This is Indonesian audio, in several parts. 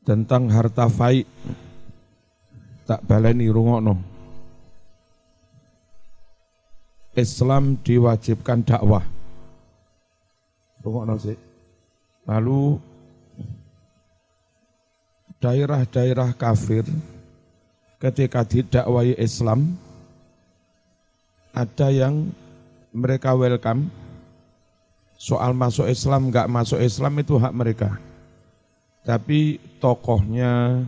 tentang harta fai. Tak baleni rungokno. Islam diwajibkan dakwah. Rungokno sih. Lalu daerah-daerah kafir ketika didakwai Islam ada yang mereka welcome. Soal masuk Islam, enggak masuk Islam itu hak mereka. Tapi tokohnya,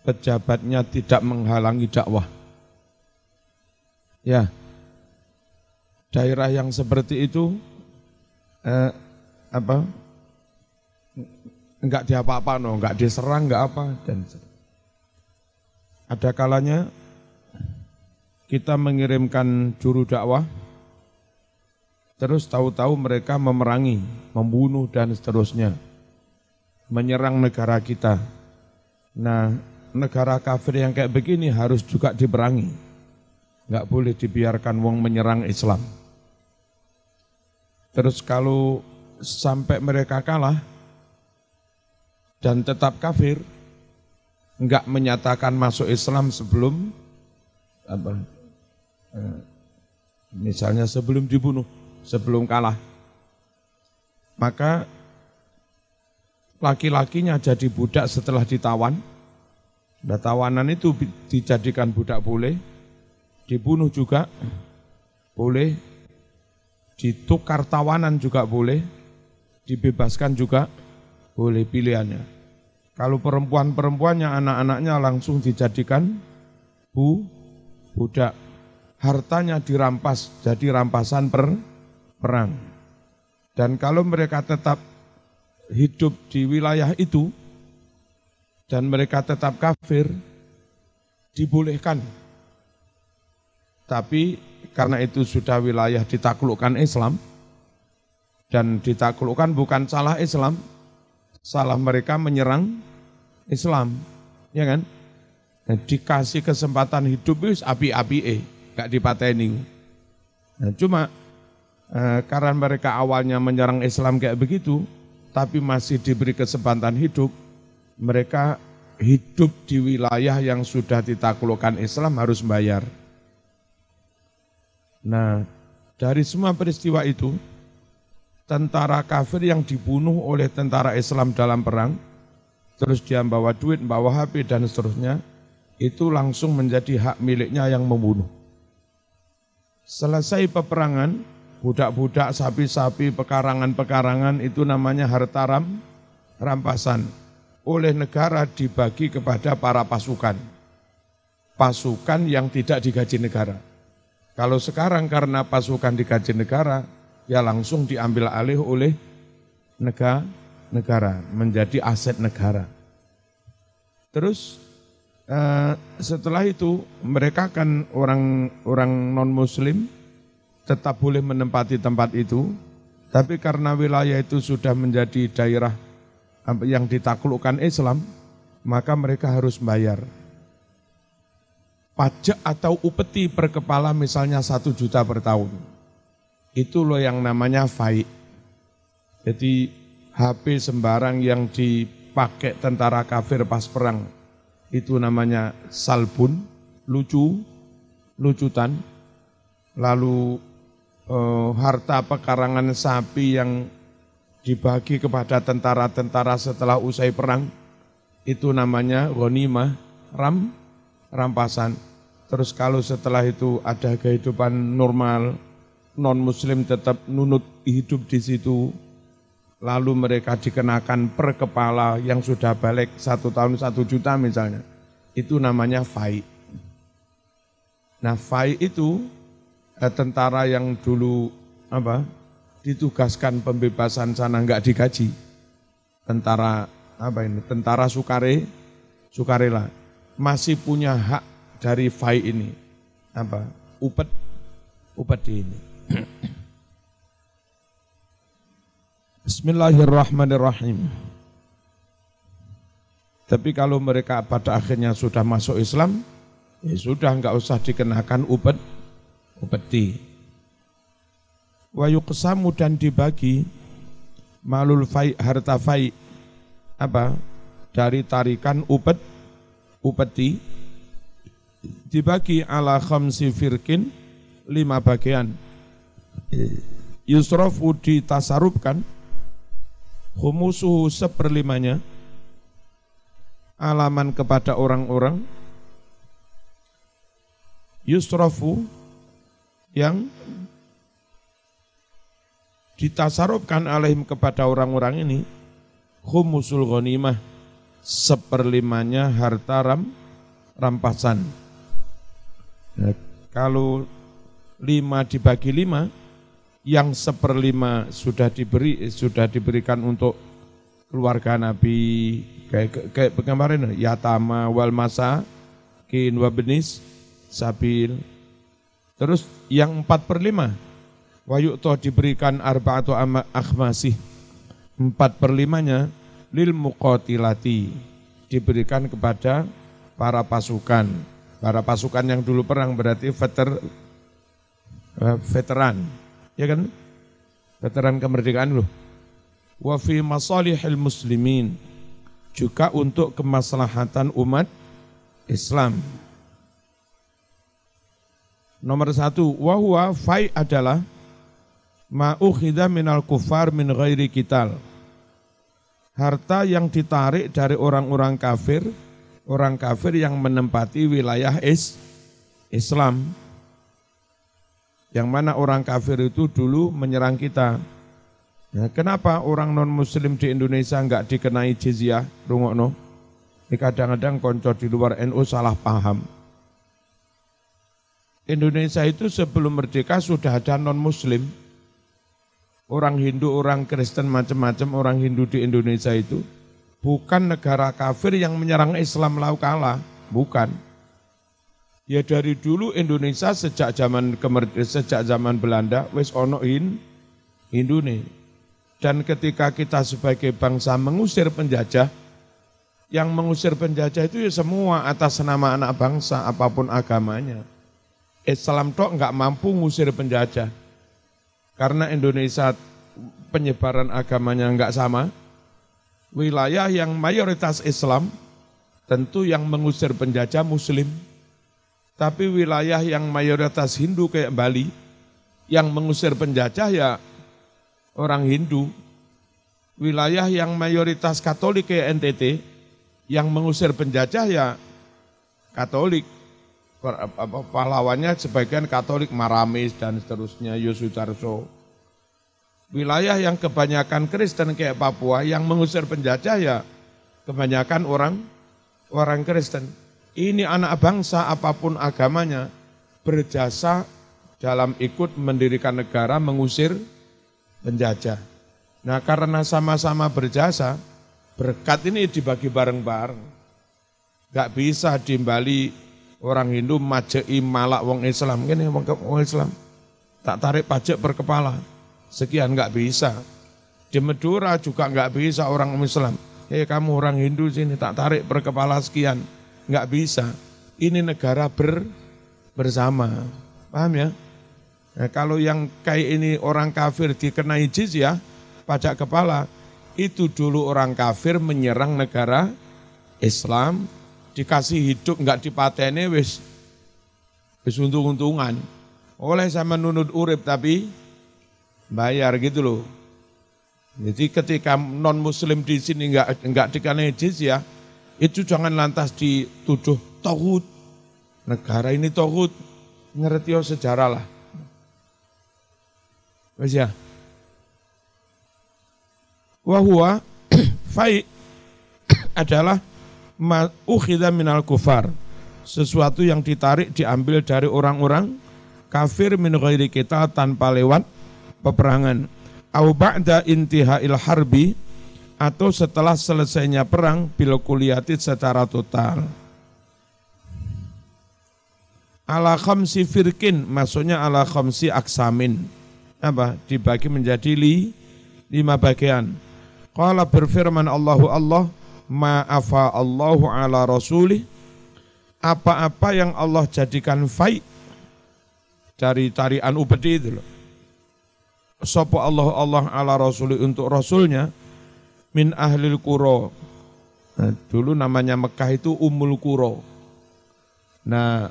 pejabatnya tidak menghalangi dakwah. Ya, daerah yang seperti itu enggak diapa-apa, enggak diserang, enggak apa. Dan ada kalanya kita mengirimkan juru dakwah, terus tahu-tahu mereka memerangi, membunuh dan seterusnya, menyerang negara kita. Nah, negara kafir yang kayak begini harus juga diperangi. Enggak boleh dibiarkan wong menyerang Islam. Terus kalau sampai mereka kalah dan tetap kafir, enggak menyatakan masuk Islam sebelum misalnya sebelum dibunuh, sebelum kalah, maka laki-lakinya jadi budak setelah ditawan. Nah, tawanan itu dijadikan budak boleh, dibunuh juga boleh, ditukar tawanan juga boleh, dibebaskan juga boleh, pilihannya. Kalau perempuan-perempuannya, anak-anaknya langsung dijadikan budak. Hartanya dirampas, jadi rampasan perang. Dan kalau mereka tetap hidup di wilayah itu, dan mereka tetap kafir, dibolehkan. Tapi karena itu sudah wilayah ditaklukkan Islam, dan ditaklukkan bukan salah Islam, salah mereka menyerang Islam, ya kan? Nah, dikasih kesempatan hidup wis api-api gak dipateni. Nah, cuma karena mereka awalnya menyerang Islam kayak begitu, tapi masih diberi kesempatan hidup, mereka hidup di wilayah yang sudah ditaklukkan Islam harus bayar. Nah, dari semua peristiwa itu, tentara kafir yang dibunuh oleh tentara Islam dalam perang, terus dia bawa duit, bawa HP dan seterusnya, itu langsung menjadi hak miliknya yang membunuh. Selesai peperangan, budak-budak, sapi-sapi, pekarangan-pekarangan itu namanya harta rampasan. Oleh negara dibagi kepada para pasukan. Pasukan yang tidak digaji negara. Kalau sekarang karena pasukan digaji negara, ya langsung diambil alih oleh negara, menjadi aset negara. Terus setelah itu mereka kan orang non-muslim tetap boleh menempati tempat itu, tapi karena wilayah itu sudah menjadi daerah yang ditaklukkan Islam, maka mereka harus bayar pajak atau upeti per kepala, misalnya 1 juta per tahun. Itu loh yang namanya fai. Jadi HP sembarang yang dipakai tentara kafir pas perang, itu namanya salbun, lucutan. Lalu harta pekarangan sapi yang dibagi kepada tentara-tentara setelah usai perang, itu namanya ghanimah, rampasan. Terus kalau setelah itu ada kehidupan normal, non-muslim tetap nunut hidup di situ, lalu mereka dikenakan per kepala yang sudah balik 1 tahun 1 juta misalnya, itu namanya fai. Nah, fai itu tentara yang dulu ditugaskan pembebasan sana enggak digaji. Tentara sukarela masih punya hak dari fai ini. Upeti ini. Bismillahirrahmanirrahim. Tapi kalau mereka pada akhirnya sudah masuk Islam, ya sudah enggak usah dikenakan upeti. Wa yuqsamu, dan dibagi malul fai, harta fai dari tarikan upeti dibagi ala khamsi firkin 5 bagian. Yusrafu ditasarufkan khumusuhu 1/5 alaman kepada orang-orang, yusrafu yang ditasarufkan alaihim kepada orang-orang ini khumusul ghanimah 1/5 harta rampasan. Nah, kalau 5 dibagi 5, yang 1/5 sudah diberikan untuk keluarga Nabi, kayak kemarin yatama wal masakin wa benis sabil. Terus yang 4/5 wa yu'ta diberikan arba'atu akhmasih, 4/5-nya lil muqatilati diberikan kepada para pasukan. Para pasukan yang dulu perang berarti veteran, ya kan? Veteran kemerdekaan loh. Wa fi masalihil muslimin, juga untuk kemaslahatan umat Islam. Nomor 1, wa huwa fai adalah ma ukhidha minal kufar min ghairi qital. Harta yang ditarik dari orang kafir yang menempati wilayah Islam. Yang mana orang kafir itu dulu menyerang kita. Nah, kenapa orang non-muslim di Indonesia enggak dikenai jizyah? Rungokno. Ini kadang-kadang konco di luar NU salah paham. Indonesia itu sebelum merdeka sudah ada non-muslim. Orang Hindu, orang Kristen, macam-macam orang Hindu di Indonesia itu bukan negara kafir yang menyerang Islam lalu kalah, bukan. Ya dari dulu Indonesia sejak zaman Belanda wis ono Hindu nih. Dan ketika kita sebagai bangsa mengusir penjajah, yang mengusir penjajah itu ya semua atas nama anak bangsa apapun agamanya. Islam tok enggak mampu ngusir penjajah. Karena Indonesia penyebaran agamanya enggak sama, wilayah yang mayoritas Islam tentu yang mengusir penjajah Muslim. Tapi wilayah yang mayoritas Hindu kayak Bali, yang mengusir penjajah ya orang Hindu. Wilayah yang mayoritas Katolik kayak NTT, yang mengusir penjajah ya Katolik. Pahlawannya sebagian Katolik, Maramis dan seterusnya, Yosudarso. Wilayah yang kebanyakan Kristen kayak Papua, yang mengusir penjajah ya kebanyakan orang Kristen. Ini anak bangsa apapun agamanya berjasa dalam ikut mendirikan negara mengusir penjajah. Nah karena sama-sama berjasa, berkat ini dibagi bareng-bareng. Gak bisa di Bali orang Hindu majei malak wong Islam, gini wong Islam tak tarik pajak per kepala sekian, nggak bisa. Di Madura juga nggak bisa orang Islam, kamu orang Hindu sini tak tarik per kepala sekian, nggak bisa. Ini negara bersama, paham ya? Nah, kalau yang kayak ini orang kafir dikenai jizyah pajak kepala, itu dulu orang kafir menyerang negara Islam, dikasih hidup enggak dipateni wis untung-untungan. Oleh sama nunut urip tapi bayar gitu loh. Jadi ketika non muslim di sini enggak dikenai jizyah, itu jangan lantas dituduh tauhid. Negara ini tauhid, ngerti sejarah lah. Wis ya. Wa huwa fai adalah ma ukhidha minal kufar, sesuatu yang ditarik diambil dari orang-orang kafir min ghairi kita, tanpa lewat peperangan. Au ba'da intihail harbi, atau setelah selesainya perang bil kulliyati secara total. Ala khamsi firkin, maksudnya ala khamsi aksamin. Apa? Dibagi menjadi 5 bagian. Qala berfirman Allah, ma'afa Allahu ala rasulih, apa-apa yang Allah jadikan fai dari tarian upeti itu loh. Sapa Allah ala rasulih, untuk rasulnya, min ahlil qura, Nah, dulu namanya Mekah itu Ummul Qura. Nah,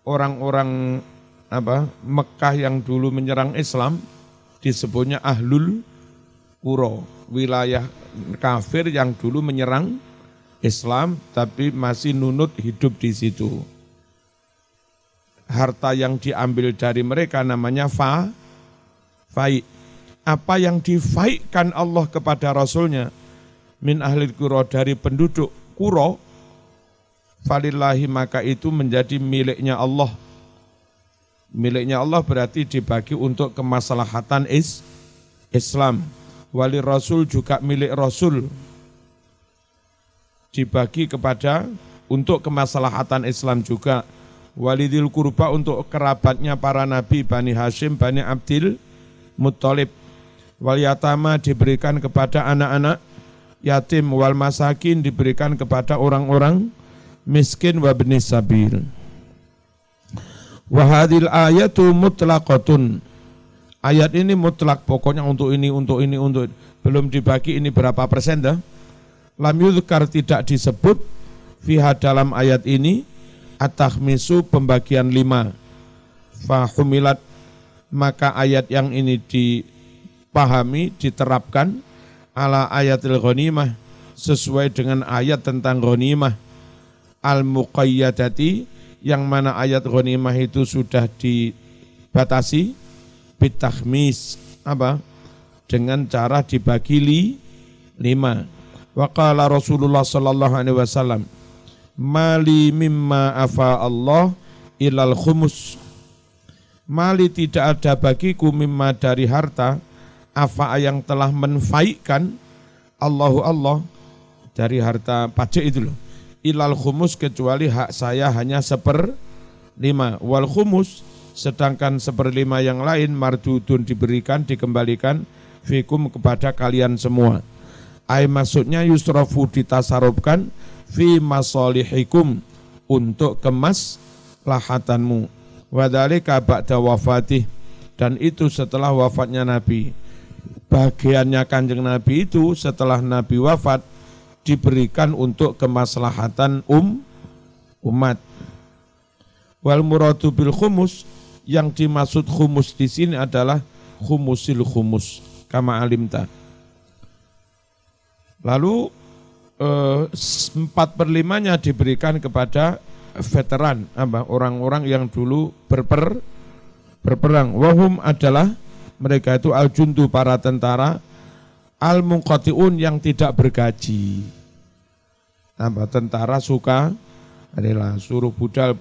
orang-orang Mekah yang dulu menyerang Islam disebutnya Ahlul Qura, wilayah kafir yang dulu menyerang Islam tapi masih nunut hidup di situ. Harta yang diambil dari mereka namanya fai. Apa yang difaikkan Allah kepada Rasulnya min ahlil qura, dari penduduk qura, falillahi, maka itu menjadi miliknya Allah. Miliknya Allah berarti dibagi untuk kemaslahatan Islam. Wali Rasul juga milik Rasul, dibagi kepada untuk kemaslahatan Islam juga. Walidil kurba, untuk kerabatnya para nabi, Bani Hashim, Bani Abdil Muttalib. Wal yatama, diberikan kepada anak-anak yatim. Wal masakin, diberikan kepada orang-orang miskin. Wa bnis sabil. Wa hadhil ayatu mutlaqatun. Ayat ini mutlak, pokoknya untuk ini, untuk ini, untuk belum dibagi ini berapa persen dah. Lam yudhkar, tidak disebut fiha, dalam ayat ini, at-takhmisu, pembagian 5. Fahumilat, maka ayat yang ini dipahami, diterapkan ala ayatil ghanimah, sesuai dengan ayat tentang ghanimah al-muqayyadati, yang mana ayat ghanimah itu sudah dibatasi bitakhmis, dengan cara dibagi 5. Wa qala Rasulullah sallallahu alaihi wasallam, mali mimma afa Allah ilal khumus. Mali, tidak ada bagiku, mimma, dari harta, afa, yang telah menfaikkan Allahu Allah, dari harta pajak itu loh, ilal khumus, kecuali hak saya hanya 1/5. Wal khumus, sedangkan 1/5 yang lain, mardudun, diberikan, dikembalikan, fikum, kepada kalian semua. Ay, maksudnya yusrafu, ditasarufkan, fi masalihikum, untuk kemaslahatanmu. Wadhalika ba'da wafatih, dan itu setelah wafatnya Nabi. Bagiannya Kanjeng Nabi itu setelah Nabi wafat diberikan untuk kemaslahatan umat. Wal muradu bil khumus, yang dimaksud khumus di sini adalah khumusil khumus, kama alimta. Lalu 4/5-nya diberikan kepada veteran, orang-orang yang dulu berperang. Wahum, adalah mereka itu al-jundu, para tentara, al-munqati'un, yang tidak bergaji. Tentara suka adalah suruh budal.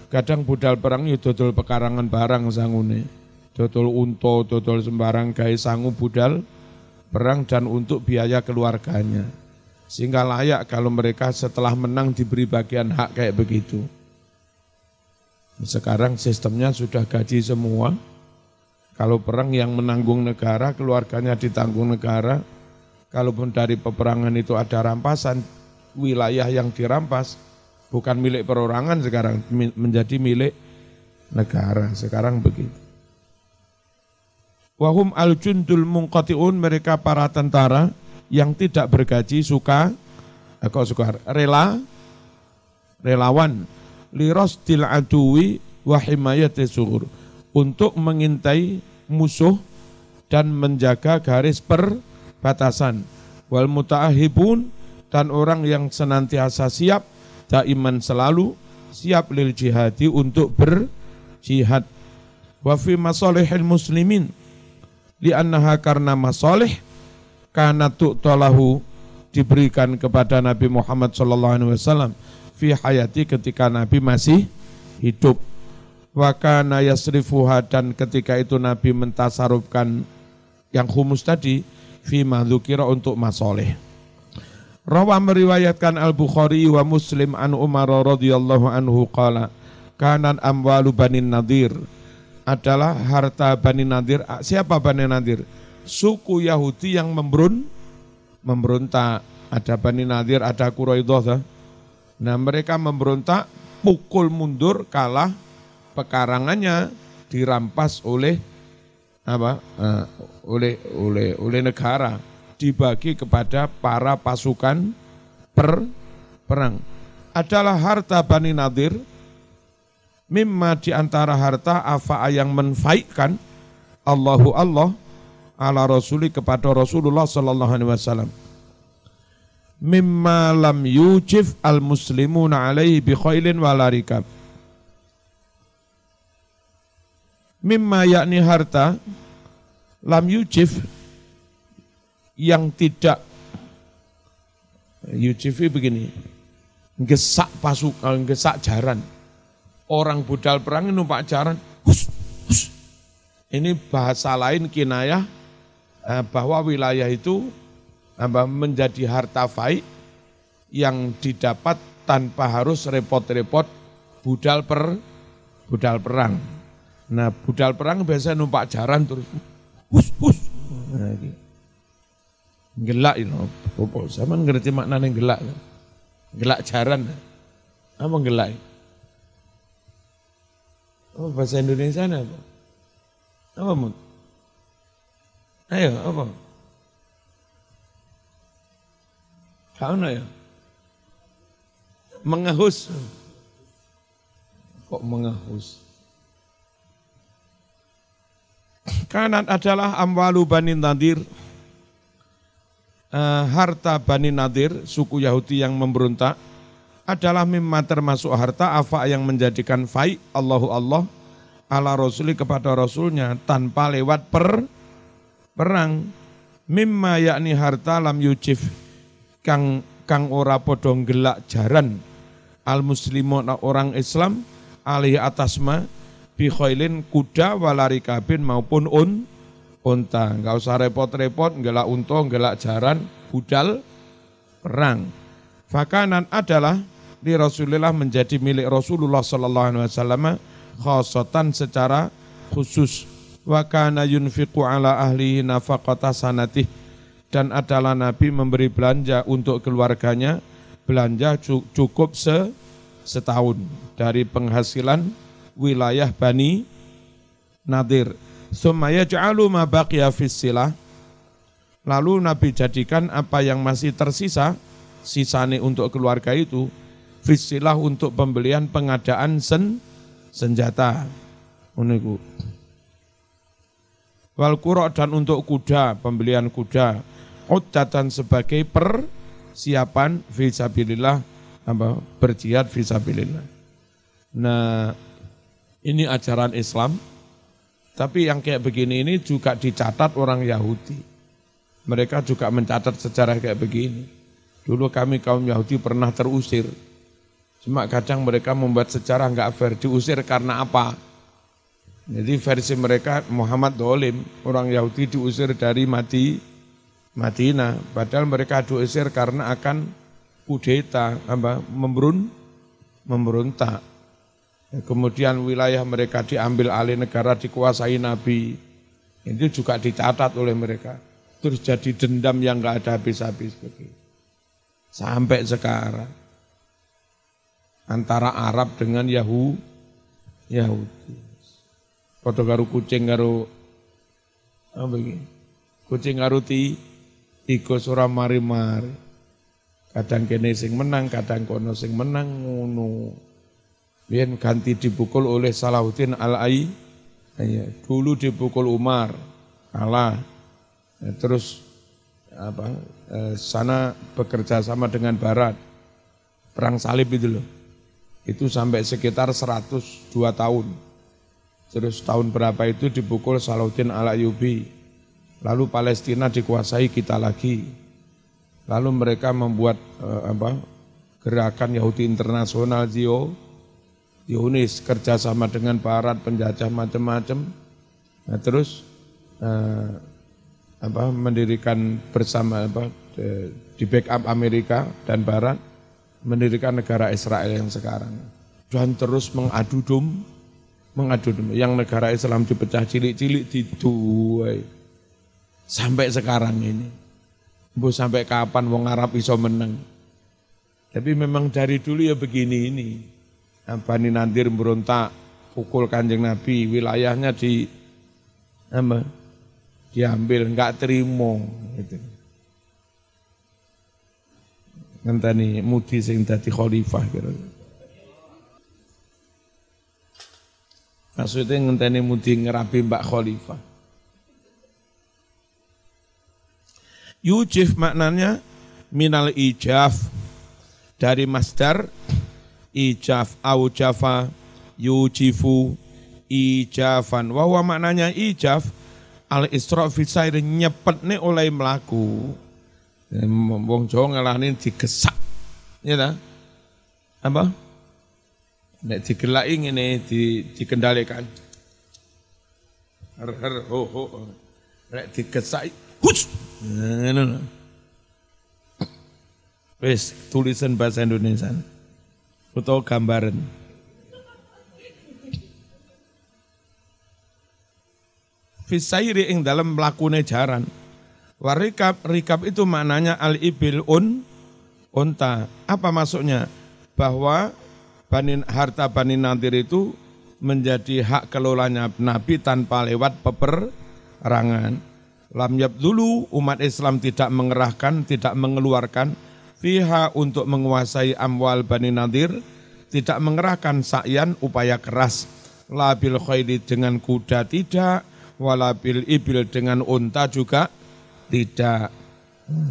Kadang budal perang itu dodol pekarangan barang sangune. Dodol unta, dodol sembarang gawe sangu budal perang, dan untuk biaya keluarganya. Sehingga layak kalau mereka setelah menang diberi bagian hak kayak begitu. Sekarang sistemnya sudah gaji semua. Kalau perang yang menanggung negara, keluarganya ditanggung negara. Kalaupun dari peperangan itu ada rampasan, wilayah yang dirampas bukan milik perorangan sekarang, menjadi milik negara. Sekarang begitu. Wahum al-jundul munqati'un, mereka para tentara yang tidak bergaji, relawan, lirasdil aduwi wa himayati sughur, untuk mengintai musuh dan menjaga garis perbatasan. Wal muta'ahibun, dan orang yang senantiasa siap, daiman, selalu siap, lil jihadi, untuk berjihad. Wa fi masalihil muslimin, li'annaha, karena masalih, karena tu'talahu, diberikan kepada Nabi Muhammad SAW fi hayati, ketika Nabi masih hidup. Wa kana yasrifuha, dan ketika itu Nabi mentasarufkan yang khumus tadi, fi madzukira, untuk masalih. Rawa, meriwayatkan Al-Bukhari wa Muslim an Umar radhiyallahu anhu qala, kanan amwalu Bani Nadir, adalah harta Bani Nadir. Siapa Bani Nadir? Suku Yahudi yang memberontak. Ada Bani Nadir, ada Quraidah. Nah, mereka memberontak, pukul mundur, kalah, pekarangannya dirampas oleh oleh negara. dibagi kepada para pasukan perang. Adalah harta Bani Nadir, mimma di antara harta afa'a yang menfaikkan Allahu Allah ala rasuli kepada Rasulullah sallallahu alaihi wasallam. Mimma lam yujif al muslimuna alaihi bi khailin wala rikab. Mimma yakni harta lam yujif yang tidak yujifi begini, gesak pasukan, gesak jaran. Orang budal perang numpak jaran, hus, hus. Ini bahasa lain kinayah bahwa wilayah itu menjadi harta faid yang didapat tanpa harus repot-repot budal perang. Nah, budal perang biasanya numpak jaran terus hus hus. Nah, gelak itu. Sama ngerti maknanya gelak. Gelak jaran. Apa gelak? Oh, bahasa Indonesia apa? Apa Mut? Ayo, apa? Kau ya? Mengehus. Kok mengehus? Kanan adalah amwalu Bani Nadir. Harta Bani Nadir, suku Yahudi yang memberontak, adalah mimma termasuk harta afa yang menjadikan faid Allahu Allah ala rasuli kepada rasulnya tanpa lewat perang. Mimma yakni harta lam yujif kang ora podo gelak jaran al muslimun orang Islam alih atasma bi khailin kuda walari kabin maupun unta. Enggak usah repot-repot gelak unta, gelak jaran, budal perang. Fakanan adalah di Rasulullah menjadi milik Rasulullah sallallahu alaihi wasallam khasatan secara khusus. Wa kana yunfiqu ala ahlihi nafaqata sanatih, dan adalah Nabi memberi belanja untuk keluarganya, belanja cukup setahun dari penghasilan wilayah Bani Nadir. Summa yaj'alu ma baqiya fis silah, lalu Nabi jadikan apa yang masih tersisa, sisane untuk keluarga itu, fis silah untuk pembelian pengadaan senjata. Uniku. Wal qura, dan untuk kuda, pembelian kuda, uddatan sebagai persiapan fisabilillah, berjihad fisabilillah. Nah, ini ajaran Islam, tapi yang kayak begini ini juga dicatat orang Yahudi. Mereka juga mencatat sejarah kayak begini. Dulu kami kaum Yahudi pernah terusir. Cuma kadang mereka membuat sejarah nggak fair, diusir karena apa? Jadi versi mereka Muhammad dolim, orang Yahudi diusir dari Madinah, padahal mereka diusir karena akan kudeta, memberontak. Kemudian wilayah mereka diambil alih negara, dikuasai Nabi. Itu juga dicatat oleh mereka. Terus jadi dendam yang nggak ada habis-habis begitu. Sampai sekarang antara Arab dengan Yahudi. Foto karo kucing karo apa iki? Kucing karo tiga ora mari-mari. Kadang kene sing menang, kadang kono sing menang ngono. Biyen ganti dipukul oleh Salahuddin Al-Ayyubi. Dulu dipukul Umar, kalah. Terus sana bekerja sama dengan Barat. Perang salib itu loh. Itu sampai sekitar 102 tahun. Terus tahun berapa itu dipukul Salahuddin Al-Ayyubi. Lalu Palestina dikuasai kita lagi. Lalu mereka membuat gerakan Yahudi Internasional Zionis, kerjasama dengan Barat, penjajah macam-macam. Nah, terus mendirikan bersama di backup Amerika dan Barat, mendirikan negara Israel yang sekarang. Dan terus mengadu domba, yang negara Islam dipecah cilik-cilik dituai sampai sekarang ini. Bu sampai kapan wong Arab iso menang? Tapi memang dari dulu ya begini ini. Bani Nadir berontak, pukul Kanjeng Nabi, wilayahnya diambil, enggak terima gitu. ngenteni mudi sing dadi khalifah kira-kira. Maksudnya ngenteni mudi ngerapi Mbak Khalifah. Yujif maknanya minal ijaf, dari masdar ijaf au jafa yujifu ijafan. Wa maknanya ijaf al isra fi sair, nyepetne oleh mlaku. Wong Jawa ngalahne digesak. Ya ta? Apa? Nek digelaki ngene dikendalikan. Her ho ho. Nek digesak hus. Ngono. Wis tulisan bahasa Indonesia. Utawa gambaran. Fisairi ing dalam mlakune jaran. Warikab, rikab itu maknanya al-ibil unta. Apa maksudnya? Bahwa harta Bani Nadir itu menjadi hak kelolanya Nabi tanpa lewat peperangan. Lam yabdulu, umat Islam tidak mengerahkan, tidak mengeluarkan fiha untuk menguasai amwal Bani Nadir, tidak mengerahkan sa'yan upaya keras. La bil khayli dengan kuda tidak, wala bil ibil dengan unta juga tidak.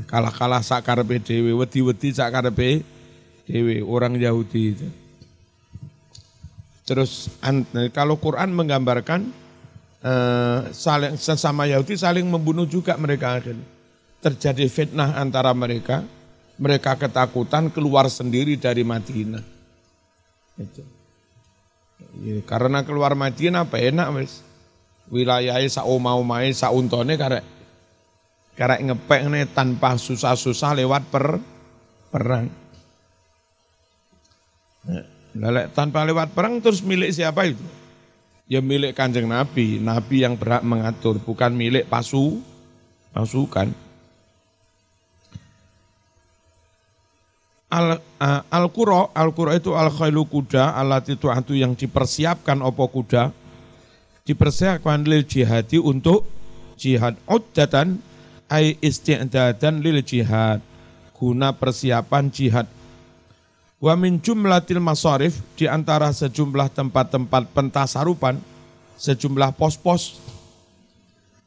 Kalah-kalah sakarepe dhewe, wedi-wedi sakarepe dhewe, orang Yahudi itu. Terus kalau Quran menggambarkan saling sesama Yahudi saling membunuh juga mereka. Terjadi fitnah antara mereka, mereka ketakutan keluar sendiri dari Madinah. Itu. Ya, karena keluar Madinah apa enak wis. Wilayahnya saomau-mae sauntone karek ngepekne tanpa susah-susah lewat perang. Lelek tanpa lewat perang terus milik siapa itu? Ya milik Kanjeng Nabi, Nabi yang berhak mengatur, bukan milik pasukan. Al-Qura itu al-khailu kuda, alat itu yang dipersiapkan opo kuda, dipersiapkan lil jihadi untuk jihad. Uddatan ay isti'dadan lil jihad, guna persiapan jihad. Wa min jumlatil masarif, di antara sejumlah tempat-tempat pentasarupan, sejumlah pos-pos,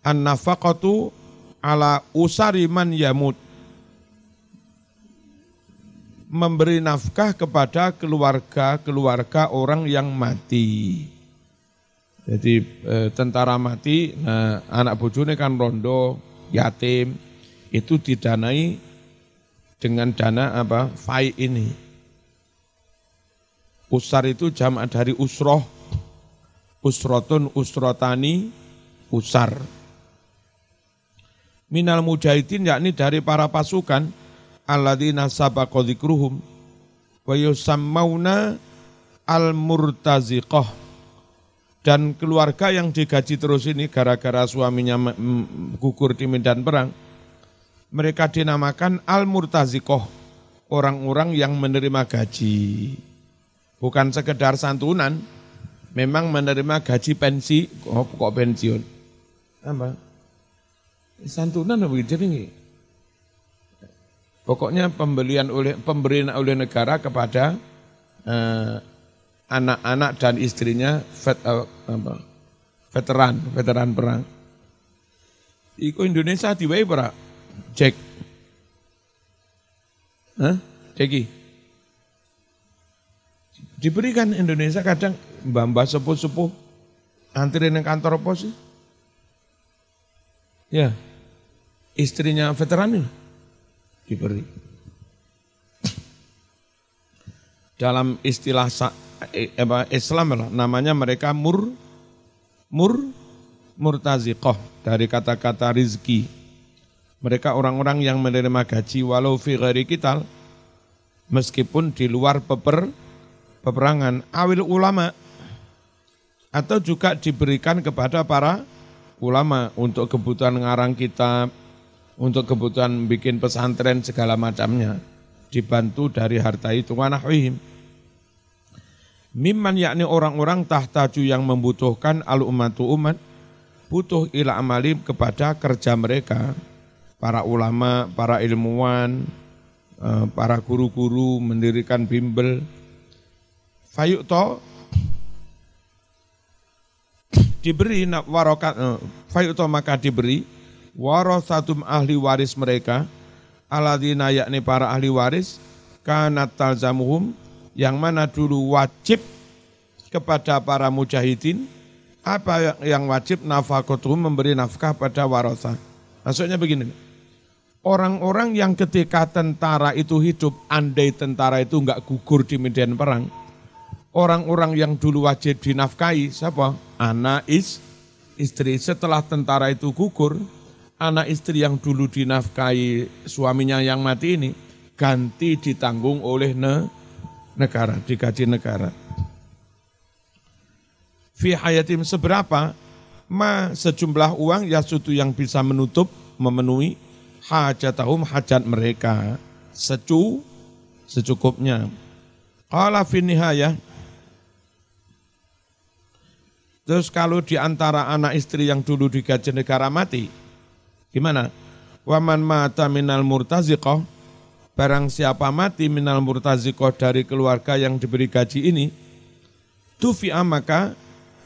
an-nafaqatu ala usari man yamut, memberi nafkah kepada keluarga orang yang mati. Jadi tentara mati, nah, anak bojone kan rondo, yatim, itu didanai dengan dana apa? Fai ini. Usar itu jamak dari usroh, usrotun, usrotani, usar. Minal mujahidin, yakni dari para pasukan, alladzina sabaqa dzikruhum wa yusammauna al-murtaziqah, dan keluarga yang digaji terus ini gara-gara suaminya gugur di medan perang, mereka dinamakan al-murtaziqah, orang-orang yang menerima gaji. Bukan sekedar santunan, memang menerima gaji pensi, kok pensiun. Apa? Santunan apa ini? Pokoknya pemberian oleh negara kepada anak-anak dan istrinya veteran perang. Iku Indonesia diwai para cek. Ceki. Diberikan Indonesia kadang mbak-mbak sepuh-sepuh antri di kantor pos. Ya, istrinya veteran ini diberi. Dalam istilah Islam namanya mereka murtaziqah, dari kata-kata rizki. Mereka orang-orang yang menerima gaji walau fi ghairi qital, meskipun di luar peperangan, awil ulama, atau juga diberikan kepada para ulama untuk kebutuhan ngarang kitab, untuk kebutuhan bikin pesantren segala macamnya, dibantu dari harta itu. Wa nahwihim, mimman yakni orang-orang tahtaju yang membutuhkan al-ummatu umat, butuh ila amali kepada kerja mereka, para ulama, para ilmuwan, para guru-guru mendirikan bimbel. Fayu'to diberi warokat, fayu'to maka diberi warasatum ahli waris mereka, alladzina yakni para ahli waris, kanat talzamuhum yang mana dulu wajib kepada para mujahidin, apa yang wajib nafaqatuhum memberi nafkah pada warasah. Maksudnya begini, orang-orang yang ketika tentara itu hidup, andai tentara itu enggak gugur di medan perang, orang-orang yang dulu wajib dinafkahi, siapa? Anak istri. Setelah tentara itu gugur, anak istri yang dulu dinafkahi suaminya yang mati ini, ganti ditanggung oleh negara, digaji negara. Fi hayatim seberapa? Sejumlah uang yasutu yang bisa memenuhi hajatahum hajat mereka secukupnya. Qala fi nihayah. Terus kalau di antara anak istri yang dulu digaji negara mati, gimana? Waman mata minal murtaziqah, barang siapa mati minal murtaziqah dari keluarga yang diberi gaji ini, tufi'a maka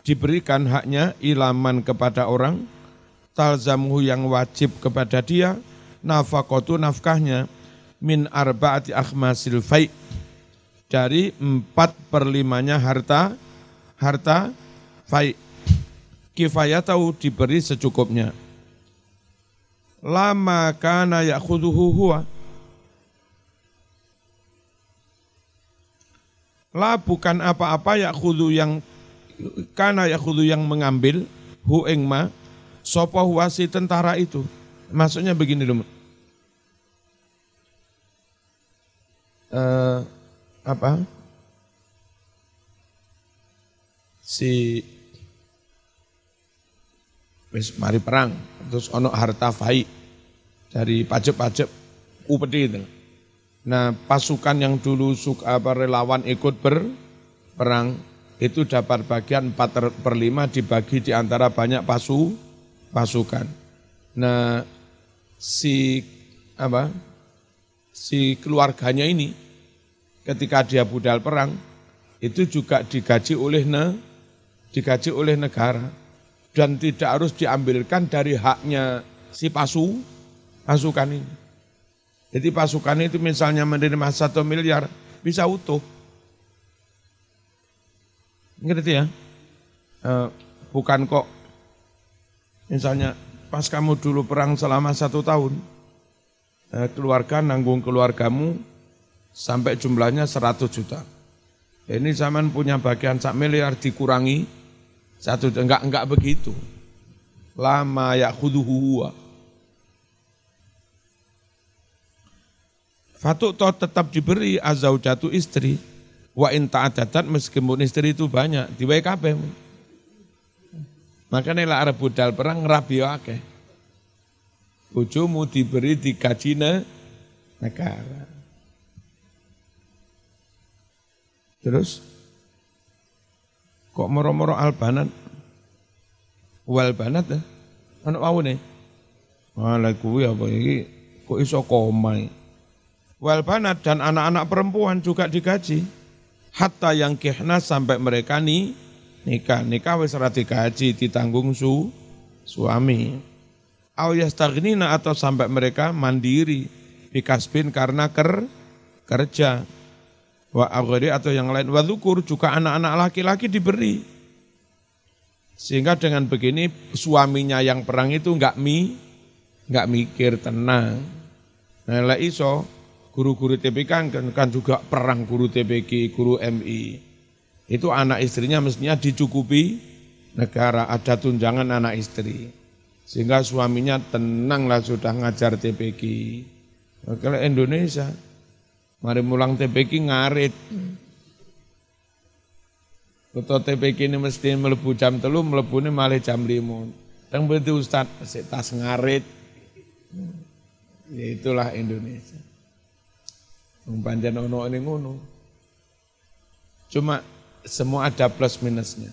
diberikan haknya ilaman kepada orang, talzamuhu yang wajib kepada dia, nafaqatu nafkahnya, min arba'ati akhmasil fai', dari 4/5-nya harta fai', kifayatahu diberi secukupnya. Lama kana ya'khudhuhu huwa, la bukan apa-apa ya'khudhu yang kana ya'khudhu yang mengambil hu ing ma sapa huwa si tentara itu. Maksudnya begini dulu. Si wis mari perang, terus ono harta fai dari pajak-pajak upeti itu. Nah, pasukan yang dulu relawan ikut berperang itu dapat bagian 4/5 dibagi di antara banyak pasukan. Nah, si keluarganya ini ketika dia budal perang itu juga digaji oleh negara. Dan tidak harus diambilkan dari haknya si pasukan ini. Jadi pasukan itu misalnya menerima 1 miliar, bisa utuh. Ngerti ya? Bukan kok, misalnya pas kamu dulu perang selama 1 tahun, keluarga nanggung keluargamu sampai jumlahnya 100 juta. Ini zaman punya bagian 1 miliar dikurangi, enggak begitu. Lama ya'khudhuhu huwa. Fatu'to tetap diberi azaujatu istri. Wa in ta'adadat meskipun istri itu banyak. Di WKB. Makanya lah arep budal perang rabi akeh. Bojomu diberi digaji negara. Terus kok moro-moro albanat, walbanat ya, anak wawune. Malah kuwi apa iki kok iso komai. Walbanat dan anak-anak perempuan juga digaji. Hatta yang kihna sampai mereka nikah wis ora digaji, ditanggung suami. Aw yastaghnina atau sampai mereka mandiri bikasbin karena kerja. Wa aghri atau yang lain, wa dzukur juga anak-anak laki-laki diberi. Sehingga dengan begini suaminya yang perang itu enggak mikir, tenang. Nah, lah iso guru-guru TPK kan juga perang, guru TPK, guru MI. Itu anak istrinya mestinya dicukupi negara, ada tunjangan anak istri. Sehingga suaminya tenanglah sudah ngajar TPK. Kalau Indonesia mari mulang TPK ngarit. Ketua TPK ini mesti melebu jam 3, melebune malah jam 5. Yang berarti Ustaz, tas ngarit. Ya itulah Indonesia. Panjang ono ini ngono. Cuma semua ada plus minusnya.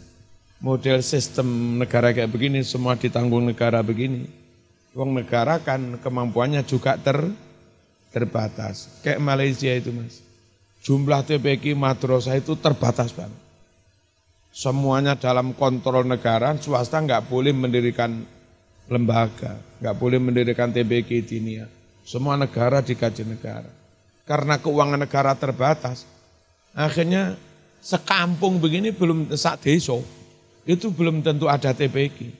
Model sistem negara kayak begini, semua ditanggung negara begini. Uang negara kan kemampuannya juga terbatas. Kayak Malaysia itu Mas. Jumlah TPQ madrasah itu terbatas banget. Semuanya dalam kontrol negara, swasta nggak boleh mendirikan lembaga, nggak boleh mendirikan TPQ diniyah. Semua negara digaji negara. Karena keuangan negara terbatas, akhirnya sekampung begini belum sak desa, itu belum tentu ada TPQ.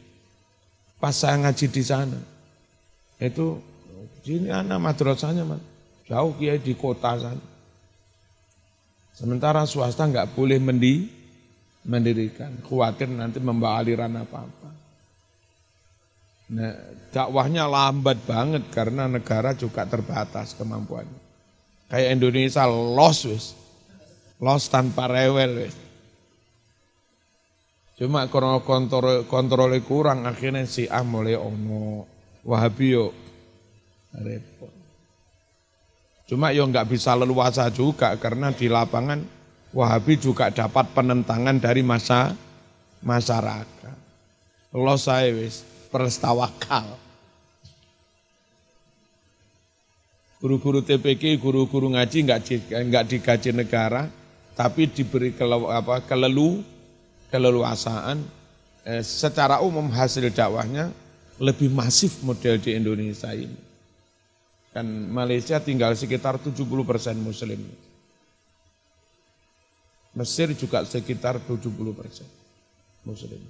Pas saya ngaji di sana, itu ini anak madrasahnya Mas, jauh kiai di kota sana. Sementara swasta nggak boleh mendirikan, khawatir nanti membawa aliran apa-apa. Nah, dakwahnya lambat banget karena negara juga terbatas kemampuannya. Kayak Indonesia los tanpa rewel. Cuma karena kontrolnya kurang, akhirnya Syiah mulai ono, Wahabi yo repot. Cuma yo nggak bisa leluasa juga karena di lapangan Wahabi juga dapat penentangan dari masyarakat. Los saya wis perstawakal. Guru-guru TPQ, guru-guru ngaji nggak digaji negara, tapi diberi keleluasaan. Secara umum hasil dakwahnya lebih masif model di Indonesia ini. Kan Malaysia tinggal sekitar 70% Muslim. Mesir juga sekitar 70% Muslim.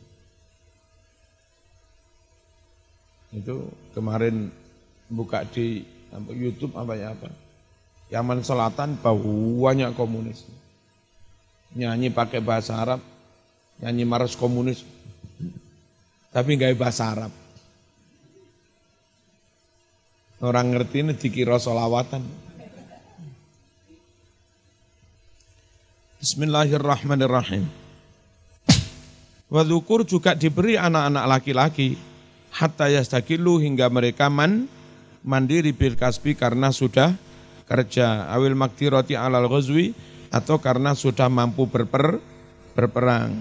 Itu kemarin buka di YouTube apa. Yaman Selatan banyak komunis. Nyanyi pakai bahasa Arab, nyanyi maras komunis. Tapi nggak bahasa Arab. Orang ngerti ini dikira sholawatan. Bismillahirrahmanirrahim. Wadzukur juga diberi anak-anak laki-laki hatta yastaqilu hingga mereka mandiri bil kasbi karena sudah kerja, awil maktirati alal ghazwi atau karena sudah mampu berperang.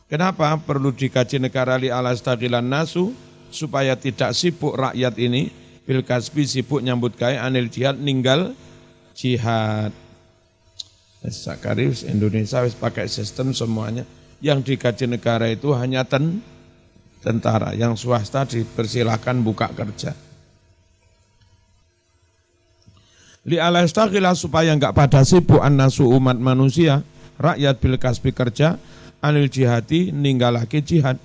Kenapa perlu dikaji negara li ala staqilan nasu supaya tidak sibuk rakyat ini bil kasbi sibuk nyambut gawe anil jihad ninggal jihad. Sakarius Indonesia wis pakai sistem semuanya. Yang digaji negara itu hanya tentara, yang swasta dipersilahkan buka kerja. Li ala istaghila supaya enggak pada sibuk annasu umat manusia, rakyat bil kasbi kerja, anil jihati ninggalake jihad.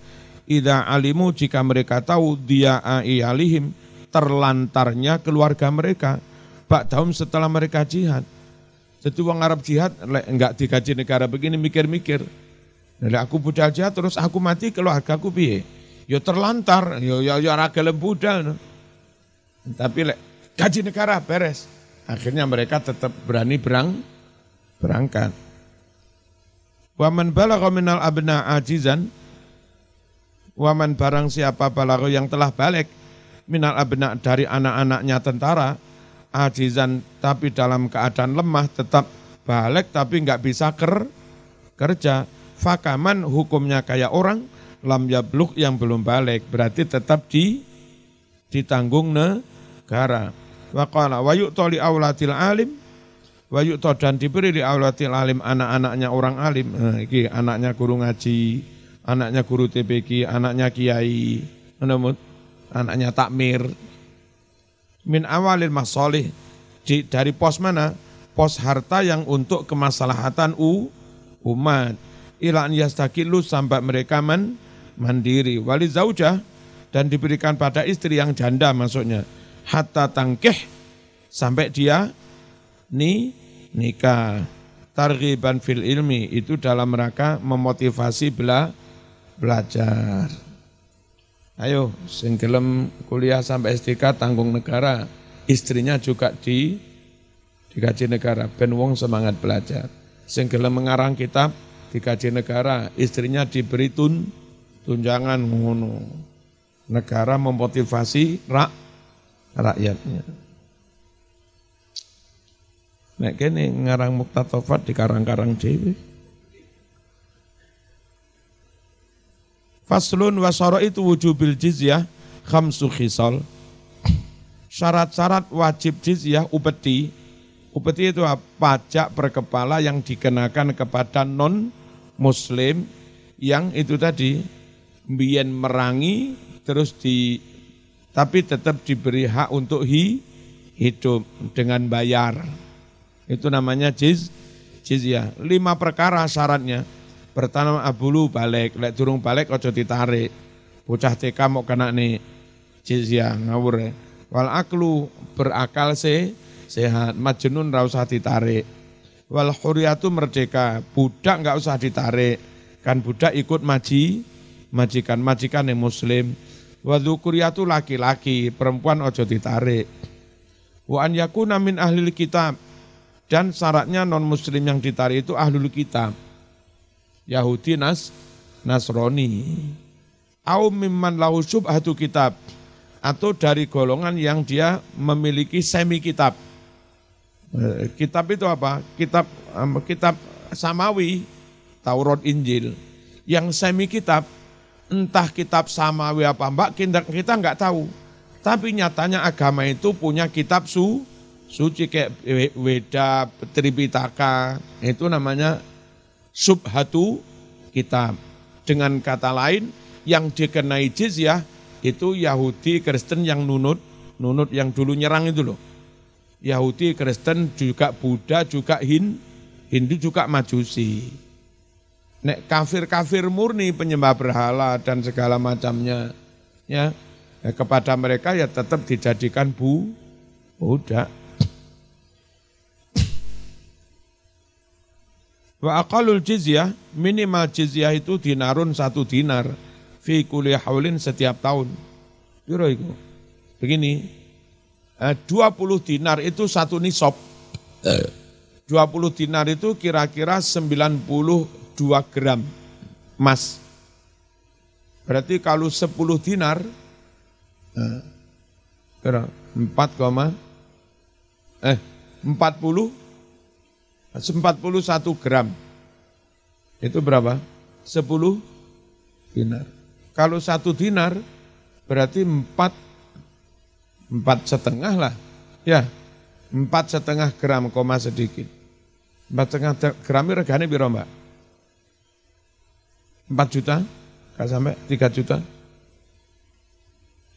Idza alimu jika mereka tahu dia alihim terlantarnya keluarga mereka, ba'dahum setelah mereka jihad. Jadi wong Arab jihad enggak digaji negara begini mikir-mikir. Nah, aku budal jihad terus aku mati keluargaku piye? Ya terlantar, ya ora gelem budal. No. Tapi gaji negara beres. Akhirnya mereka tetap berani berangkat. Wa man balagha minal abna ajizan, wa man barang siapa balagha yang telah balik minal abna dari anak-anaknya tentara, ajizan tapi dalam keadaan lemah tetap balik tapi enggak bisa kerja. Fakaman hukumnya kayak orang lam yablugh yang belum balik, berarti tetap ditanggung negara. Wa qala wa yu'ta li aulatil alim wa yu'ta dan diberi li aulatil alim anak-anaknya orang alim. Nah, iki anaknya guru ngaji, anaknya guru TPQ, anaknya kiai, anaknya takmir. Min awalil masolih dari pos mana? Pos harta yang untuk kemaslahatan umat. Ila an yastaqilu sampai mereka mandiri. Wali zaujah dan diberikan pada istri yang janda maksudnya. Hatta tangkih sampai dia nikah. Targhiban fil ilmi itu dalam rangka memotivasi belajar. Ayo, sing gelem kuliah sampai S3 tanggung negara, istrinya juga digaji negara, ben wong semangat belajar. Sing gelem mengarang kitab, digaji negara, istrinya diberi tunjangan ngono. Negara memotivasi rakyatnya. Nek kene ngarang muktatafat di karang-karang dhewe. Faslun wa syaraitu wujubil jizyah khamsu khisal. Syarat-syarat wajib jizyah upeti. Upeti itu pajak per kepala yang dikenakan kepada non-muslim yang itu tadi mbiyen merangi terus tapi tetap diberi hak untuk hidup dengan bayar. Itu namanya jizyah. 5 perkara syaratnya. Pertama abulu balik, lek durung balik aja ditarik. Bocah TK mau kena nih jizyah ngawur ya. Wal aklu berakal sehat, majnun ra usah ditarik. Wal huriyatu merdeka, budak enggak usah ditarik. Kan budak ikut majikan yang muslim. Wa dzukuriyatu laki-laki, perempuan ojo ditarik. Wa an yakuna min ahlil kitab, dan syaratnya non muslim yang ditarik itu ahlul kitab. Yahudi, Nasrani. Au mimman lahu syubhatu kitab, atau dari golongan yang dia memiliki semi kitab. Kitab itu apa? Kitab samawi, Taurat, Injil. Yang semi kitab, entah kitab samawi apa mbak, kita enggak tahu. Tapi nyatanya agama itu punya kitab suci kayak Weda, Tripitaka, itu namanya subhatu kitab. Dengan kata lain, yang dikenai jizyah itu Yahudi, Kristen yang nunut yang dulu nyerang itu loh. Yahudi, Kristen, juga Buddha, juga Hindu, juga Majusi. Nek kafir murni penyembah berhala dan segala macamnya, ya kepada mereka ya tetap dijadikan budak. Wa aqalul jizyah, minimal jizyah itu dinarun 1 dinar fi kulli haulin setiap tahun. Piro iku? Begini, 20 dinar itu 1 nisab. 20 dinar itu kira-kira 92 gram emas. Berarti kalau 10 dinar, 41 gram. Itu berapa? 10 dinar. Kalau 1 dinar berarti 4,5 lah. Ya, 4,5 gram koma sedikit. 4,5 gram ini regane piro, Mbak? 4 juta? Gak sampai 3 juta?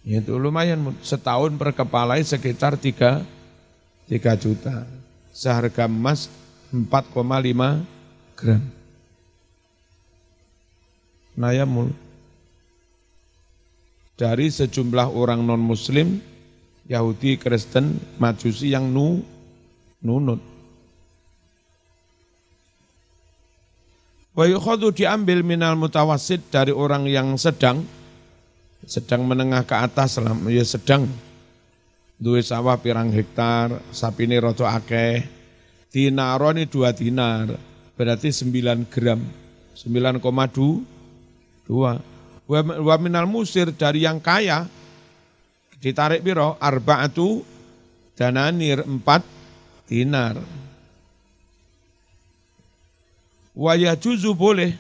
Itu lumayan, setahun per kepala sekitar 3 juta. Seharga emas 4,5 gram. Nayamul. Dari sejumlah orang non-muslim, Yahudi, Kristen, Majusi yang nunut. Wa yukhadhu diambil minal mutawassit, dari orang yang sedang menengah ke atas lah, ya sedang. Duwe sawah pirang hektar, sapine rada akeh. Dinaroni 2 dinar, berarti 9 gram, 9,2. Wa minal musir, dari yang kaya, ditarik piro? 4 dananir, 4 dinar. Wa yajuzu, boleh,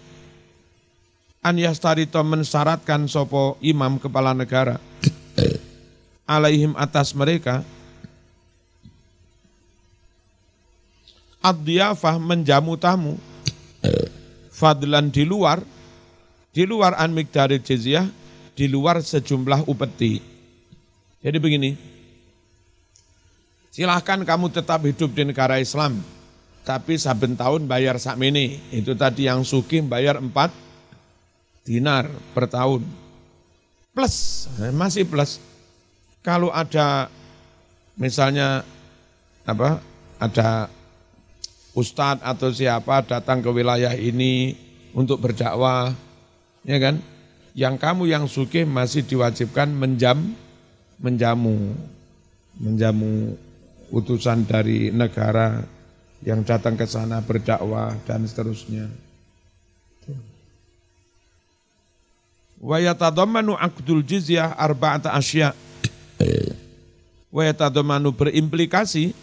an yastarito, mensyaratkan sopo imam kepala negara, alaihim, atas mereka, ad-diyafah, menjamu tamu, fadlan, di luar an miqdari jizyah, di luar sejumlah upeti. Jadi begini, silahkan kamu tetap hidup di negara Islam, tapi saben tahun bayar sakmene. Itu tadi yang sugih bayar 4 dinar per tahun. Plus, masih plus. Kalau ada misalnya ada ustadz atau siapa datang ke wilayah ini untuk berdakwah, ya kan? Yang kamu yang sugih masih diwajibkan menjamu utusan dari negara yang datang ke sana berdakwah dan seterusnya. Wa yatadammanu aqdul jizyah arba'ata asya. Wa yatadammanu, berimplikasi,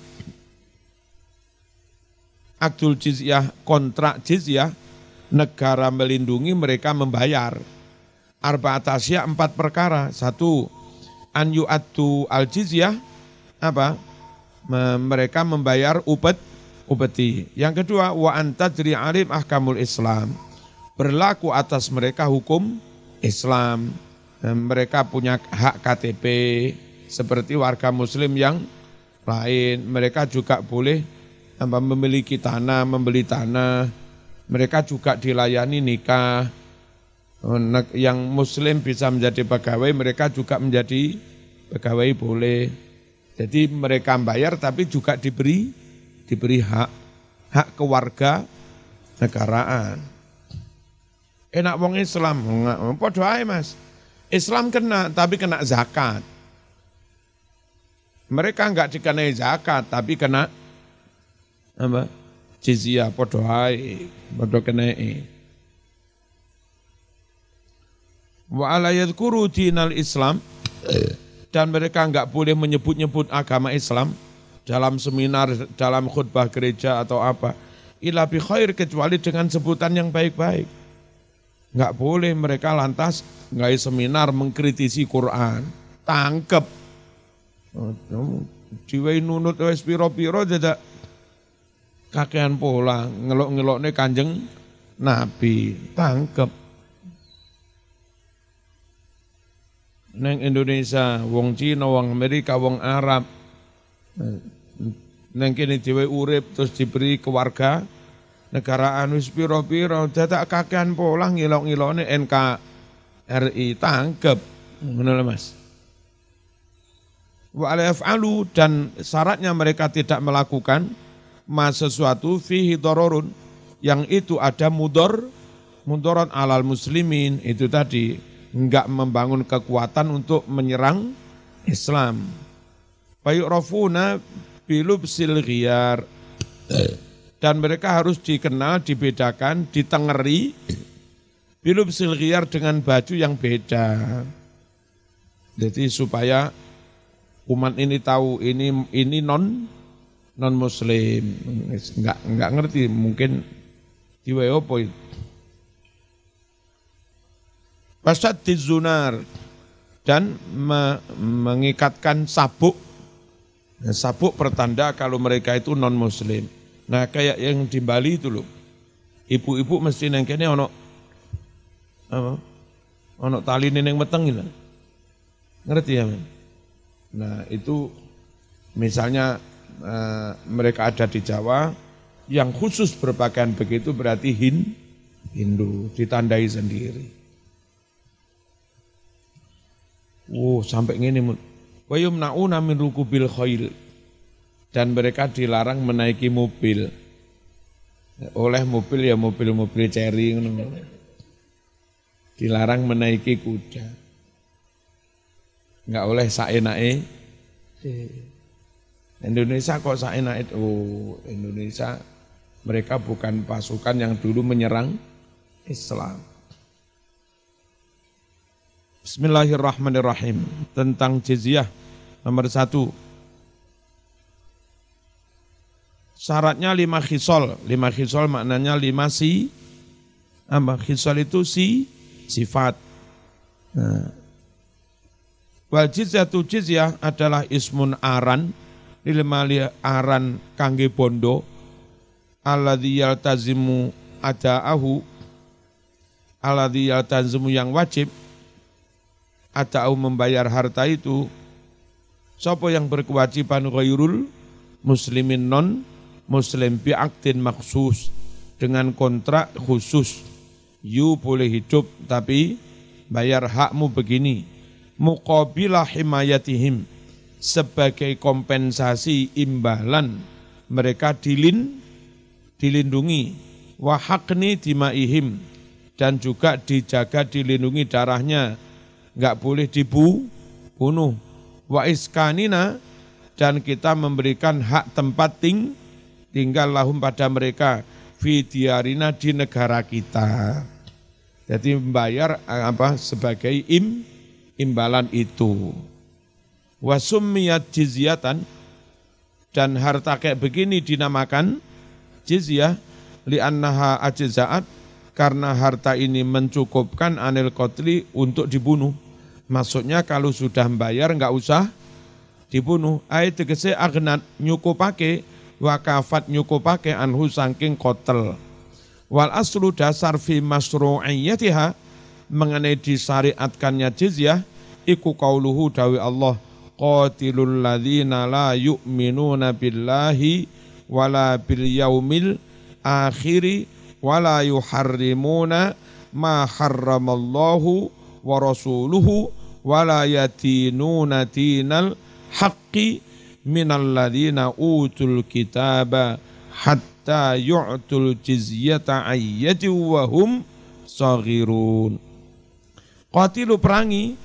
aqdul jizyah, kontrak jizyah, negara melindungi mereka membayar. Arba'ata asya, 4 perkara. 1, an yu'addu al jizyah, mereka membayar upeti. Yang kedua, wa antadri alim ahkamul Islam. Berlaku atas mereka hukum Islam. Mereka punya hak KTP seperti warga muslim yang lain. Mereka juga boleh memiliki tanah, membeli tanah. Mereka juga dilayani nikah. Yang muslim bisa menjadi pegawai, mereka juga menjadi pegawai boleh. Jadi mereka bayar tapi juga diberi hak kewarga negaraan. Enak wong Islam, podo ae Mas. Islam kena tapi kena zakat. Mereka enggak dikenai zakat tapi kena jizyah, podo ae, podo kenai. Wa ala yadhkuru dinal Islam, dan mereka enggak boleh menyebut-nyebut agama Islam dalam seminar, dalam khutbah gereja atau apa. Illa bi khair, kecuali dengan sebutan yang baik-baik. Enggak boleh mereka lantas ngai seminar mengkritisi Quran. Tangkep. Diwei nunut wis piro-piro dadak kakean pola ngelok-ngelokne Kanjeng Nabi. Tangkep. Neng Indonesia, wong Cina, wong Amerika, wong Arab, neng kene dhewe urip terus diberi kewarga negaraan wis pira-pira dadak kakean pola ngilok-ngilokne NKRI. Tangkep. Ngono lho Mas. Wa ala yaf'alu, dan syaratnya mereka tidak melakukan sesuatu fihi dararun, yang itu ada mudarat alal muslimin, itu tadi enggak membangun kekuatan untuk menyerang Islam. Fayu'rafuna bilubsil ghiyar, dan mereka harus dikenal, dibedakan, ditengeri bilubsil ghiyar, dengan baju yang beda. Jadi supaya umat ini tahu ini non muslim, enggak ngerti mungkin diwe opo itu. Fasyaddiz zunar, dan mengikatkan sabuk. Sabuk pertanda kalau mereka itu non muslim. Nah kayak yang di Bali itu loh, ibu-ibu mesti neng kene ono tali neng meteng gitu. Ngerti ya men? Nah itu misalnya mereka ada di Jawa yang khusus berpakaian begitu, berarti Hindu, ditandai sendiri. Sampai ngene wa yumnauna min rukubil khail, dan mereka dilarang menaiki mobil. Oleh mobil ya mobil Chery ngono. Dilarang menaiki kuda. Enggak oleh saenake. Indonesia kok saenake? Indonesia mereka bukan pasukan yang dulu menyerang Islam. Bismillahirrahmanirrahim. Tentang jizyah nomor 1. Syaratnya 5 khisol. 5 khisol maknanya 5 khisol itu sifat. Nah. Wal jizyatu, jizyah adalah ismun aran, lilmali aran kangge bondo, alladzi yaltazimu ada'ahu, alladzi yaltazimu yang wajib, atau membayar harta itu, sapa yang berkewajiban ghairul muslimin non muslim bi'aqdin maksus, dengan kontrak khusus. You boleh hidup tapi bayar hakmu begini. Muqabilah himayatihim, sebagai kompensasi imbalan mereka dilindungi. Wa haqni dimaihim, dan juga dijaga dilindungi darahnya, enggak boleh dibunuh. Wa iskanina, dan kita memberikan hak tempat tinggal lahum pada mereka, fi diarina, di negara kita. Jadi membayar sebagai imbalan itu. Wa summiyat jizyatan, dan harta kayak begini dinamakan jizyah, li'annaha ajza'at, karena harta ini mencukupkan anil qatli, untuk dibunuh. Maksudnya kalau sudah membayar enggak usah dibunuh. Ai tegese agnat nyukupake wakafat nyukupake anhu saking kotel. Wal aslu dasar fi masru'iyyatiha mengenai disyariatkannya jizyah iku qauluhu dawi Allah qatilul ladzina la yu'minuna billahi wala bil yaumil akhiri wala yuharrimuna ma harramallahu wa rasuluhu wala yatinuna dinal haqqi minal ladzina utul kitaba hatta yu'tul jizyata ayyati wa hum saghirun. Qatilu perangi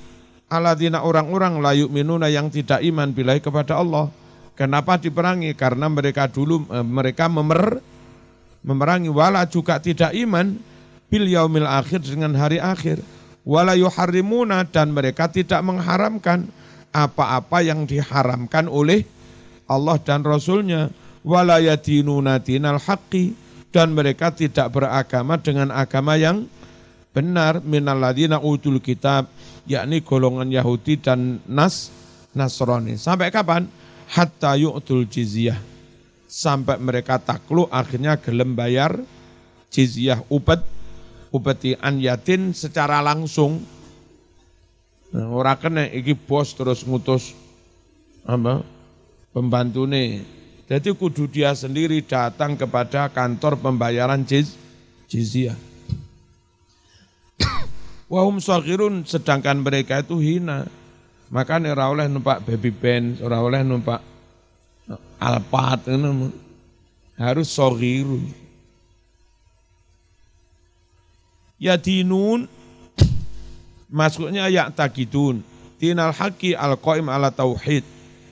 alladzina orang-orang la yu'minuna yang tidak iman billahi kepada Allah. Kenapa diperangi? Karena mereka dulu mereka memerangi wala juga tidak iman bil yaumil akhir dengan hari akhir. Wala yuharrimuna dan mereka tidak mengharamkan apa-apa yang diharamkan oleh Allah dan Rasulnya. Wala yadinuna dinal haqqi dan mereka tidak beragama dengan agama yang benar minal ladzina utul kitab yakni golongan Yahudi dan Nasrani. Sampai kapan? Hatta yu'tul jizyah. Sampai mereka takluk akhirnya gelem bayar jizyah upeti an yatin secara langsung. Nah, ora kena iki bos terus ngutus pembantune. Jadi kudu dia sendiri datang kepada kantor pembayaran jizyah. Wahum shaghirun sedangkan mereka itu hina. Makanya ora oleh numpak baby band, ora oleh numpak Alphard, harus shaghirun. Yadinun maksudnya ya'taqidun dinal haqqi al-qaim ala tauhid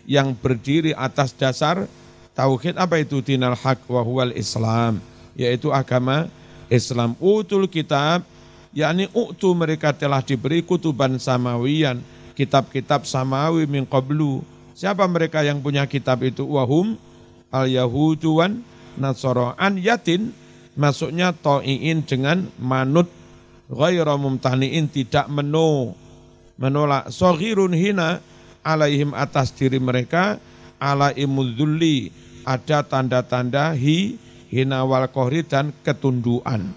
yang berdiri atas dasar tauhid. Apa itu dinal haq? Wa huwal Islam, yaitu agama Islam. Utul kitab yakni uktu mereka telah diberi kutuban samawiyan, kitab-kitab samawi min qablu. Siapa mereka yang punya kitab itu? Wahum al-yahudu wan nasara an yatin maksudnya to'iin dengan manut ghairu mumtaniin tidak menolak. Shaghirun hina alaihim atas diri mereka ala imudzulli ada tanda-tanda hina wal qahri dan ketunduan.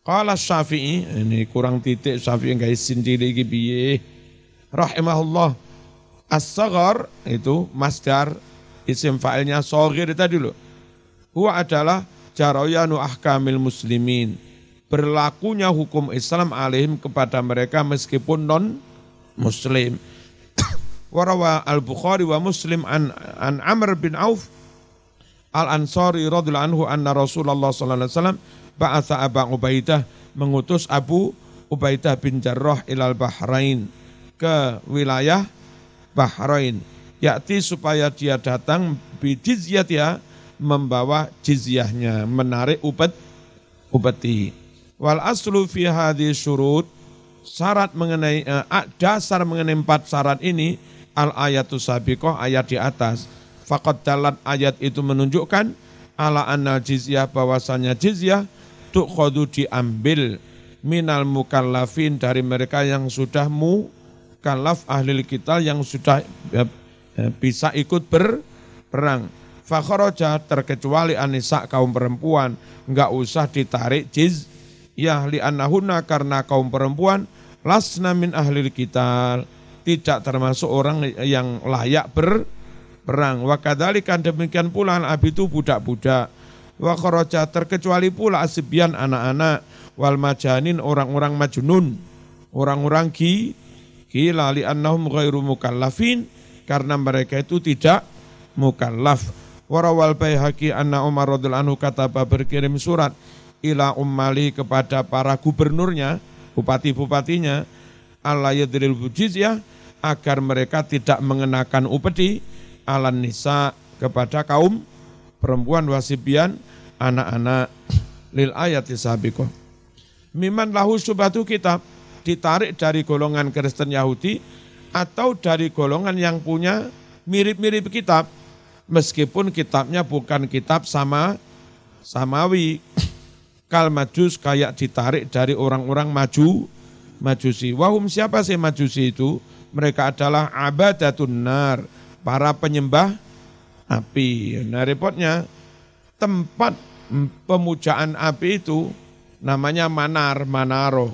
Qala Syafi'i, ini kurang titik Syafi'i enggak isin diri iki piye. Rahimahullah. As-saghar itu masdar isim fa'ilnya shaghir tadi loh. Huwa adalah jarayanu ahkamil muslimin. Berlakunya hukum Islam alaihim kepada mereka meskipun non muslim. Warawa al-Bukhari wa Muslim an Amr bin Auf al-Ansari radhiyallahu anhu anna Rasulullah sallallahu alaihi wasallam ba'atha Aba Ubaidah mengutus Abu Ubaidah bin Jarrah ilal Bahrain ke wilayah Bahrain yakti supaya dia datang bijizyatiha membawa jizyahnya menarik upeti. Wal aslu fi hadhihi syurut syarat mengenai dasar mengenai 4 syarat ini al ayatu sabiqah ayat di atas. Faqad dalat ayat itu menunjukkan ala anna jizyah bahwasanya jizyah tuqadu diambil minal mukallafin dari mereka yang sudah mukallaf ahli kitab yang sudah bisa ikut berperang. Fakharaja terkecuali anisa kaum perempuan enggak usah ditarik jizyah li annahunna karena kaum perempuan lasna min ahli kitab tidak termasuk orang yang layak berperang. Wa kadzalika demikian pula abitu budak-budak. Wa kharaja terkecuali pula asbiyan anak-anak wal majanin orang-orang majnun, orang-orang gila li annahum ghairu mukallafin karena mereka itu tidak mukallaf. Warawal Baihaqi anna Umar radhiyallahu anhu kataba berkirim surat ila ummali kepada para gubernurnya, bupati-bupatinya, alla yadril jizyah agar mereka tidak mengenakan upeti alan nisa kepada kaum perempuan wasibian anak-anak lil ayati sabiqah. Miman lahu syubhatu kitab ditarik dari golongan Kristen Yahudi atau dari golongan yang punya mirip-mirip kitab meskipun kitabnya bukan kitab samawi. Kal majus kayak ditarik dari orang-orang majusi. Wahum siapa sih majusi itu? Mereka adalah abadatun nar, para penyembah api. Nah repotnya tempat pemujaan api itu namanya manaro.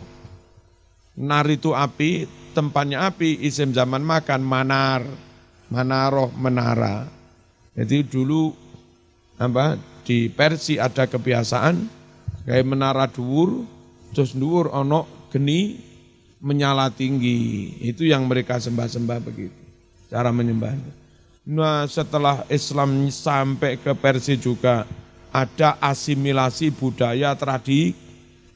Nar itu api, tempatnya api, isim zaman makan manaro, menara. Jadi dulu di Persia ada kebiasaan kayak menara dhuwur, terus dhuwur ono geni menyala tinggi. Itu yang mereka sembah-sembah begitu, cara menyembahnya. Nah setelah Islam sampai ke Persia juga ada asimilasi budaya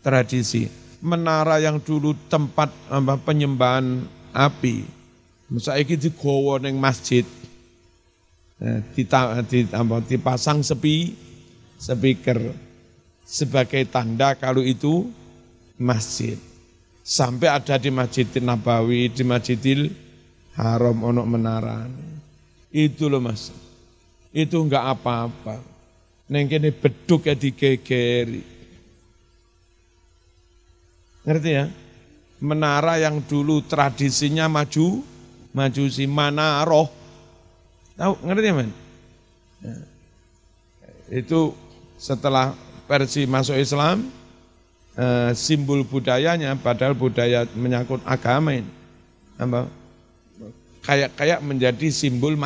tradisi. Menara yang dulu tempat penyembahan api, saiki digawa ning masjid, dipasang speaker sebagai tanda kalau itu masjid. Sampai ada di Masjidil Nabawi, di Masjidil Haram ono menara. Itu loh Mas, itu enggak apa-apa. Neng kene beduk ya digegeri. Ngerti ya? Menara yang dulu tradisinya majusi manaroh. Tahu ngerti ya, Men? Ya. Itu setelah Persia masuk Islam, simbol budayanya padahal budaya menyangkut agama ini. Kayak menjadi simbol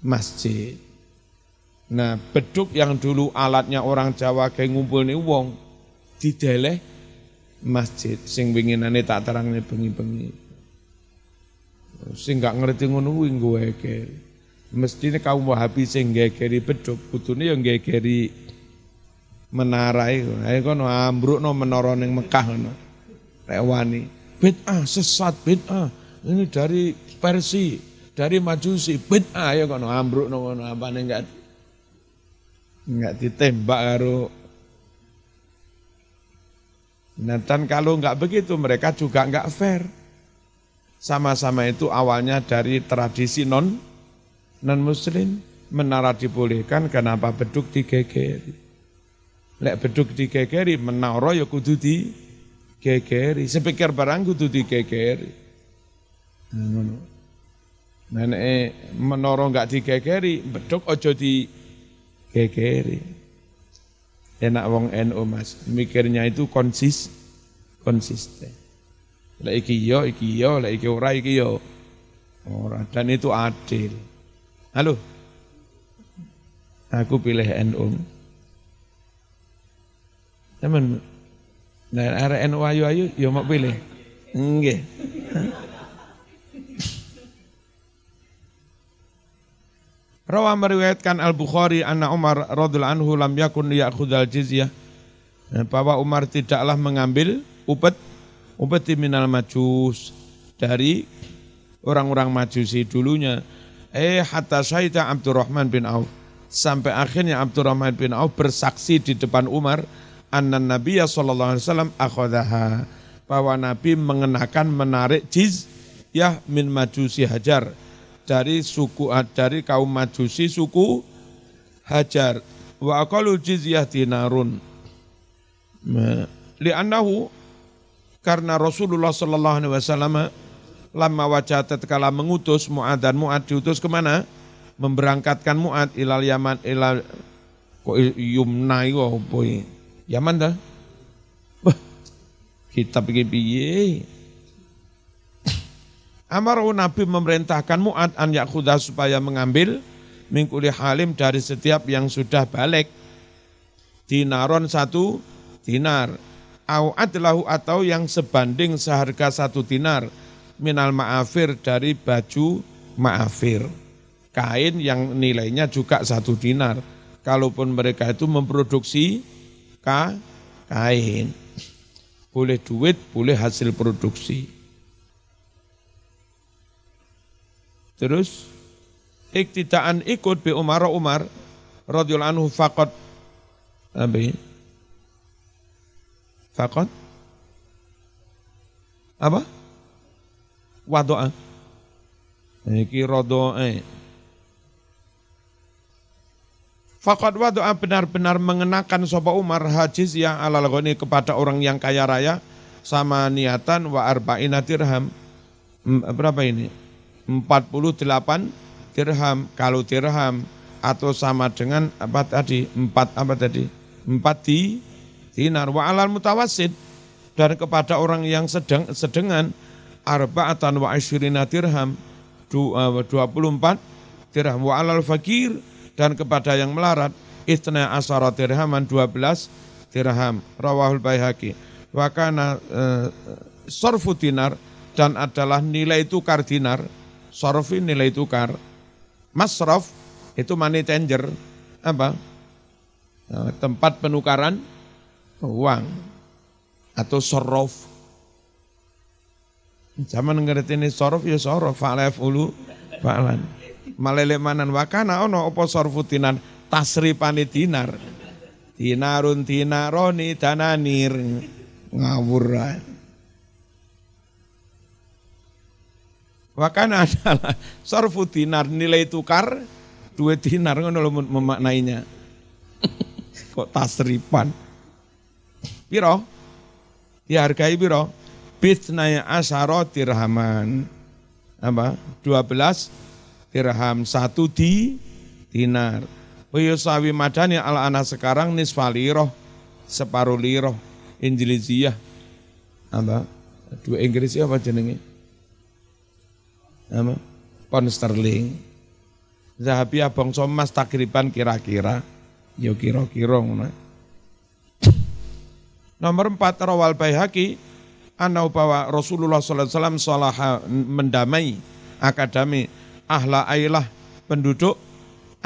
masjid. Nah, beduk yang dulu alatnya orang Jawa kayak ngumpul nih wong dideleh masjid sing winginane tak terangne bengi-bengi. Sing gak ngerti ngono kuwi nggeger. Mestine kaum Wahabi sing ngegeri beduk, kudune ya ngegeri menara iku. Ayo kono ambrukno menara ning Mekah ngono. Rek wani. Bid'ah, sesat bid'ah. Ini dari Persia, dari Majusi, bid'ah ya kono ambrukno ngono apane enggak ditembak karo. Nah, dan kalau enggak begitu mereka juga enggak fair. Sama-sama itu awalnya dari tradisi non muslim. Menara dibolehkan, kenapa beduk digegeri? Lek beduk digegeri, menara ya kudu digegeri. Sepikir barang kudu digegeri. Nah, menara enggak digegeri, beduk ojo digegeri. Enak wong NU Mas, mikirnya itu konsisten. Lek iki yo, lek iki ora iki yo. Ora, dan itu adil. Halo. Aku pilih NU. Teman, nah arek NU ayu yo mau pilih. Nggih. Rawa meriwayatkan Al-Bukhari anna Umar radhiyallahu anhu lam yakun ya'khudhal jizyah, bahwa Umar tidaklah mengambil upeti minal majus dari orang-orang Majusi dulunya. Hatta syahida Abdurrahman bin Auf, sampai akhirnya Abdurrahman bin Auf bersaksi di depan Umar anna Nabiya sallallahu alaihi wasallam akhadhaha, bahwa Nabi mengenakan menarik jizyah min Majusi Hajar, dari kaum Majusi suku Hajar. Wa aqalu jizyah dinarun. Li'annahu, karena Rasulullah sallallahu alaihi wasallam lama wajah tatkala mengutus Mu'ad, dan Mu'ad diutus kemana? Memberangkatkan Mu'ad ilal Yaman, ilal kok Yumna iku opo Yaman dah. Wah, kitab iki piye? Amaru, Nabi memerintahkan Mu'ad an yakhudha, supaya mengambil mingkuli halim, dari setiap yang sudah balik, dinaron 1 dinar, au adlahu, atau yang sebanding seharga 1 dinar, minal ma'afir, dari baju ma'afir, kain yang nilainya juga 1 dinar, kalaupun mereka itu memproduksi kain, boleh duit, boleh hasil produksi. Terus iktidaan ikut bi Umar radhiyallahu anhu faqat apa? Wado'a. Iki rodo'a. Faqat wado'a, benar-benar mengenakan sapa Umar hajiz yang alal ghani, kepada orang yang kaya raya, sama niatan wa arba'ina dirham. Berapa ini? 48 dirham. Kalau dirham atau sama dengan apa tadi? 4 dinar. Wa alal mutawassid, dan kepada orang yang sedengan arba'atan wa asyrina dirham, 24 dirham. Wa alal fakir, dan kepada yang melarat ithna asyara dirhaman, 12 dirham. Rawahul Baihaqi. Wa kana sarfu dinar, dan adalah nilai tukar dinar. Sarfi nilai tukar. Masraf itu money changer, apa? Tempat penukaran uang atau sorof. Zaman ngerti ini sorof ya sorof, fa'alaf ulu fa'alan. Malele manan wakana ono opo sorfu dinar, tasripane dinar. Dinarun dinaroni dananir, ngawur. Wakana adalah sorfu dinar, nilai tukar, 2 dinar, ngono lho memaknainya. Kok tasripan? Piro? Dihargai piro? Bitnaya asyara dirhaman. Apa? 12 dirham, 1 dinar. Wiyusawi madani ala ana sekarang nisfaliroh, separuh liroh. Injiliziyah. Apa? 2 Inggris apa jenenge? Apa? Pound sterling. Zahabiyah bangsa emas takriban kira-kira. Ya kira-kira ngono. Nomor 4, rawal Baihaqi anna bahwa Rasulullah sallallahu alaihi wasallam salaha mendamai akadami ahla ailah, penduduk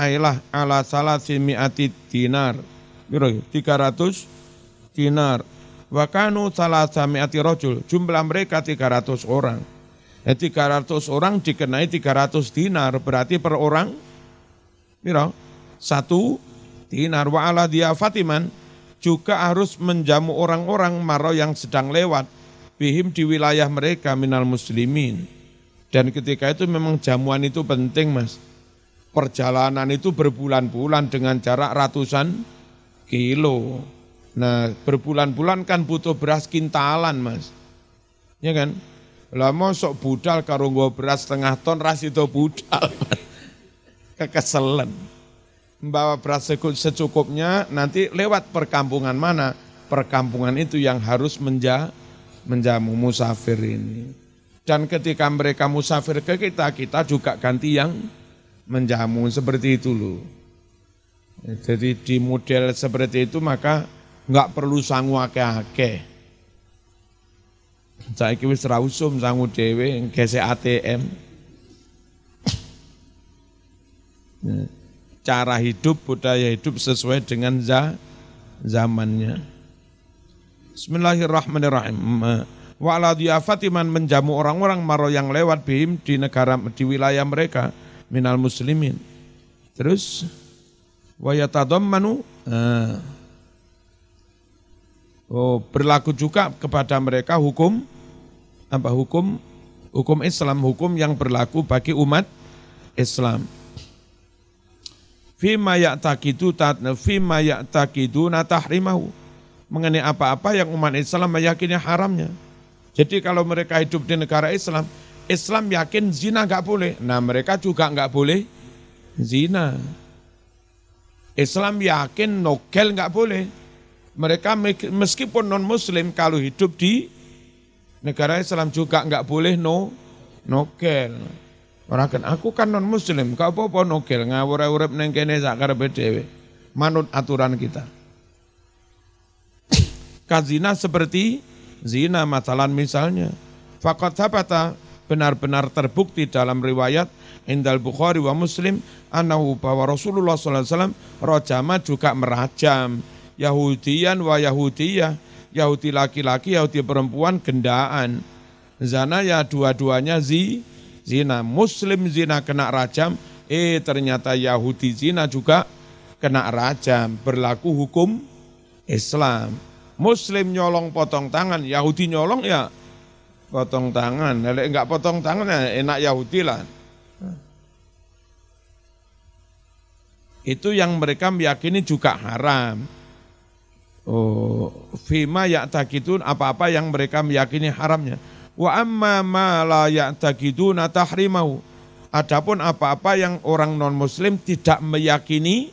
ailah ala salasimi'ati dinar. Piro? 300 dinar. Wa kanu salasimi'ati rajul, jumlah mereka 300 orang. 300 orang dikenai 300 dinar, berarti per orang piro? 1 dinar. Wa ala dia Fatiman, juga harus menjamu orang-orang maro yang sedang lewat bihim di wilayah mereka minal muslimin. Dan ketika itu memang jamuan itu penting, Mas. Perjalanan itu berbulan-bulan dengan jarak ratusan kilo. Nah, berbulan-bulan kan butuh beras kintalan, Mas. Ya kan? Lah mosok budal karo nggo beras setengah ton ras itu budal. Kekeselen. Membawa beras secukupnya, nanti lewat perkampungan mana? Perkampungan itu yang harus menjamu musafir ini. Dan ketika mereka musafir ke kita, kita juga ganti yang menjamu, seperti itu loh. Jadi di model seperti itu maka enggak perlu sangu akeh-akeh. Saiki wis ra usum sangu dhewe gesek ATM. Cara hidup, budaya hidup sesuai dengan zamannya. Bismillahirrahmanirrahim. Wa ala Fatiman, menjamu orang-orang maro yang lewat bihim di negara, di wilayah mereka minal muslimin. Terus wa yatadammanu berlaku juga kepada mereka hukum apa? Hukum Islam, hukum yang berlaku bagi umat Islam. Fima ya'taqiduna tahrimahu, mengenai apa-apa yang umat Islam meyakini haramnya. Jadi kalau mereka hidup di negara Islam, Islam yakin zina enggak boleh. Nah, mereka juga enggak boleh zina. Islam yakin nogel enggak boleh. Mereka meskipun non-muslim kalau hidup di negara Islam juga enggak boleh nogel. Orang kan aku kan non-muslim, kau apa-apa nogel, ngawur urip ning kene sak karepe dhewe. Manut aturan kita. Kazina seperti zina masalan misalnya. Faqad sabata, benar-benar terbukti dalam riwayat Indal Bukhari wa Muslim annahu bahwa Rasulullah sallallahu alaihi wasallam rajama juga merajam Yahudiyan wa Yahudiyah, Yahudi laki-laki, Yahudi perempuan gendaan. Zana ya dua-duanya zina. Muslim zina kena rajam, ternyata Yahudi zina juga kena rajam. Berlaku hukum Islam. Muslim nyolong potong tangan, Yahudi nyolong ya potong tangan. Kalau enggak potong tangan ya enak Yahudi lah. Itu yang mereka meyakini juga haram. Fima ya'taqidun, apa-apa yang mereka meyakini haramnya. Wa amma ma la ya'taqiduna tahrimahu, Adapun apa-apa yang orang non-muslim tidak meyakini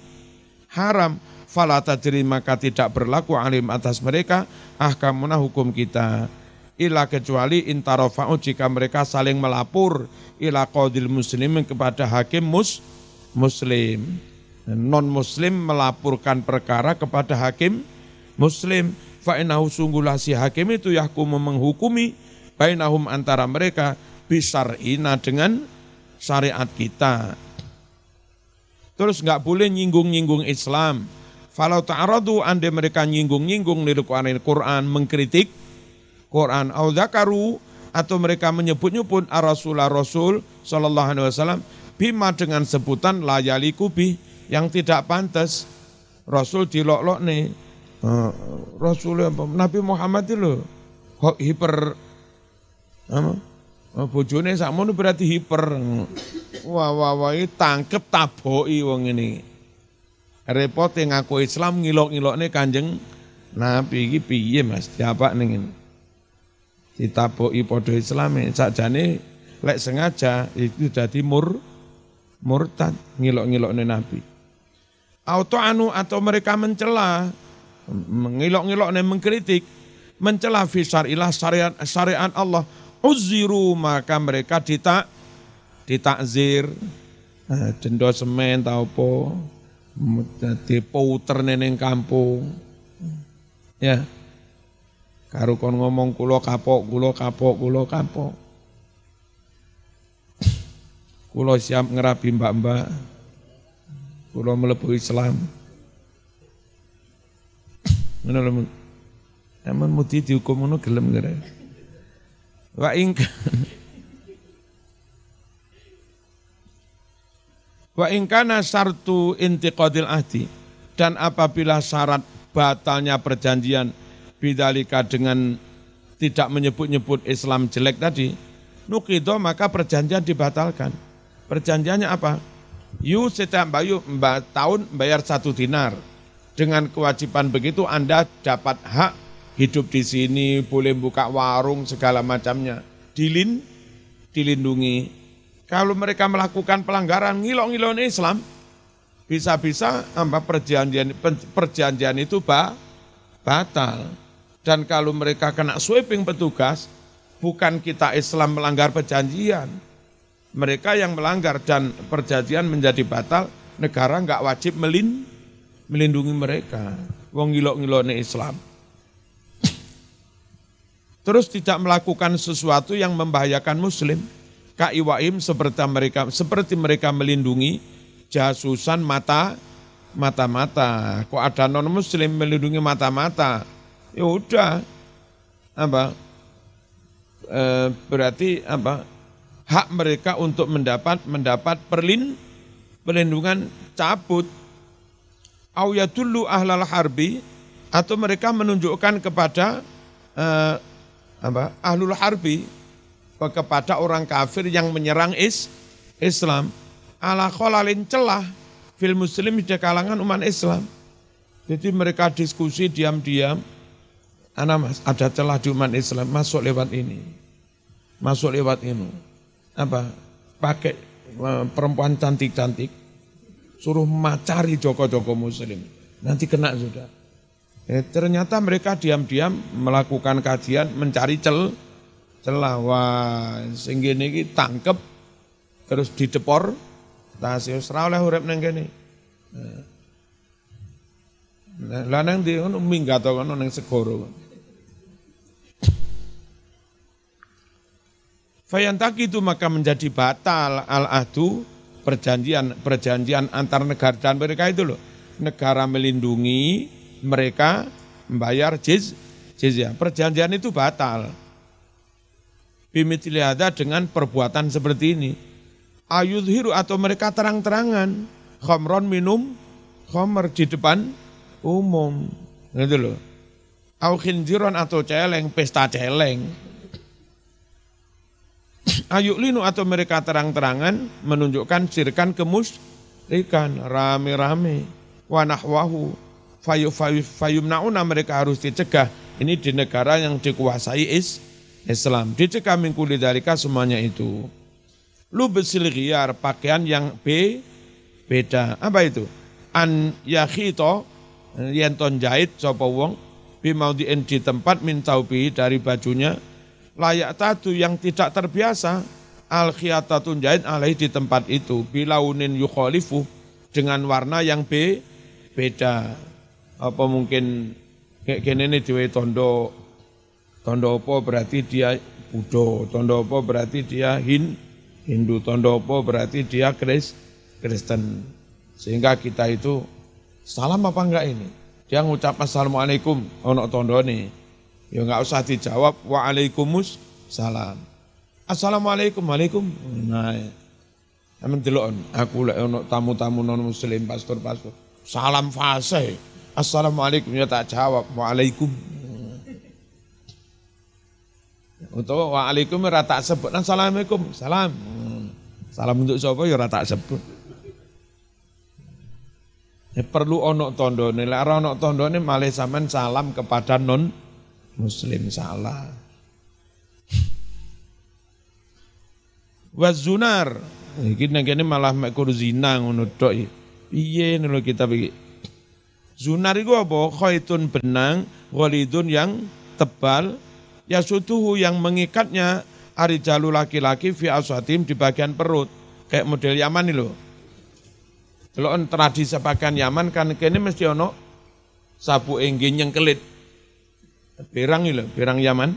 haram, fala tajri maka tidak berlaku alim atas mereka ahkamuna hukum kita. Ila kecuali intarofa'u jika mereka saling melapor ila qadil muslimin kepada hakim muslim. Non-muslim melaporkan perkara kepada hakim muslim. Fa'inahu sungguhlah si hakim itu yahkumu menghukumi bainahum antara mereka bisar'ina dengan syariat kita. Terus enggak boleh nyinggung-nyinggung Islam. Falau ta'aradu andai mereka nyinggung-nyinggung lil Quran, mengkritik Quran, au dzakaru atau mereka menyebut-nyebut ar-rasulah Rasul sallallahu alaihi wasallam bima dengan sebutan la yaliku bi yang tidak pantas. Rasul dilok-lok nih. Rasul Nabi Muhammad itu loh hiper bojone sakmono berarti hiper. Wah tangkep taboki wong ini. Repot ngaku Islam ngilok-ngilokne Kanjeng Nabi iki piye Mas? Diapa ning ngene? Ditaboki padha Islame, sakjane lek sengaja itu dadi murtad ngilok-ngilokne Nabi. Auto anu atau mereka mencela, ngilok-ngilokne mengkritik, mencela fi syarilah syariat Allah, uziru maka mereka ditakzir, denda semen ta apa, dadi puter ning kampung. Ya. Karo kon ngomong kula kapok. Kula siap ngerabi mbak-mbak. Kula mlebu Islam. Ngono lho. Amun mudi dihukum ngono gelem kira. Wa in kana syartu intiqadil ahdi, dan apabila syarat batalnya perjanjian bidzalika dengan tidak menyebut-nyebut Islam jelek tadi, nuqido maka perjanjian dibatalkan. Perjanjiannya apa? Setiap tahun bayar 1 dinar. Dengan kewajiban begitu Anda dapat hak hidup di sini, boleh buka warung segala macamnya. Dilindungi. Kalau mereka melakukan pelanggaran ngilok-ngilok Islam, bisa-bisa perjanjian itu batal. Dan kalau mereka kena sweeping petugas, bukan kita Islam melanggar perjanjian. Mereka yang melanggar dan perjanjian menjadi batal, negara enggak wajib melindungi mereka. Wong ngilok-ngilokne Islam. Terus tidak melakukan sesuatu yang membahayakan muslim. Kaiwaim seperti mereka melindungi jasusan mata-mata. Kok ada non-muslim melindungi mata-mata? Ya udah, berarti hak mereka untuk mendapat perlindungan cabut. Au yadullu ahlal harbi, atau mereka menunjukkan kepada ahlul harbi, kepada orang kafir yang menyerang Islam, ala kholalin celah fil muslim di kalangan umat Islam. Jadi mereka diskusi diam-diam, ada celah di umat Islam, masuk lewat ini. Pakai perempuan cantik-cantik, suruh macari joko-joko muslim, nanti kena sudah. Ternyata mereka diam-diam melakukan kajian, mencari celah. Wah, sing ngene iki tangkep, terus didepor, tasih ora oleh urip nang kene. Lah nang ndi ngono minggat kono nang segoro. Fayantaki itu maka menjadi batal al-ahdu, perjanjian antar negara dan mereka itu loh. Negara melindungi, mereka membayar jizyah. Perjanjian itu batal. Bimithli hadza dengan perbuatan seperti ini. Ayudhiru atau mereka terang-terangan khamron minum khamr di depan umum. Gitu loh. Au khinziron atau celeng, pesta celeng. Ayuklinu atau mereka terang-terangan menunjukkan sirkan kemusyrikan rame-rame wa nahwahu fayumnauna mereka harus dicegah. Ini di negara yang dikuasai Islam, dicegah mingkuli dalika semuanya itu. Lubesil ghiyar, pakaian yang beda. Apa itu? An yakhito, yen ton jahit sapa wong bimaudhi'in di tempat min taubi dari bajunya, layak tatu yang tidak terbiasa, al khiyatatun jahit alaih di tempat itu, bilaunin yukhalifu, dengan warna yang beda. Apa mungkin kayak gini nih diwe tondo apa berarti dia Buddha, tondo apa berarti dia Hindu, tondo apa berarti dia Kristen. Sehingga kita itu salam apa enggak ini? Dia ngucap assalamualaikum, ono tondo nih. Ya enggak usah dijawab waalaikumsalam. Salam. Assalamualaikum, waalaikum. Nah, amen delok aku lek ono tamu-tamu non muslim, pastor-pastor. Salam fase. Assalamualaikum ya tak jawab waalaikum. Untuk waalaikum ora tak sebut. Assalamualaikum. Salam. Salam untuk sapa ya ora tak sebut. Ya perlu ono tandane. Lek ora ono tandane malah sampean salam kepada non muslim salah. Wazunar, iki nang kene malah mek kur zina ngono tok. Piye lho kita iki. Zunar iku apa? Khaitun benang, ghalidun yang tebal, yasutuhu yang mengikatnya arijalu laki-laki fi aswatim di bagian perut. Kayak model Yaman nih lho. Kalau tradisi pakaian Yaman kan kene mesti ono sabu engge nyengkelit. Berang lho, berang Yaman.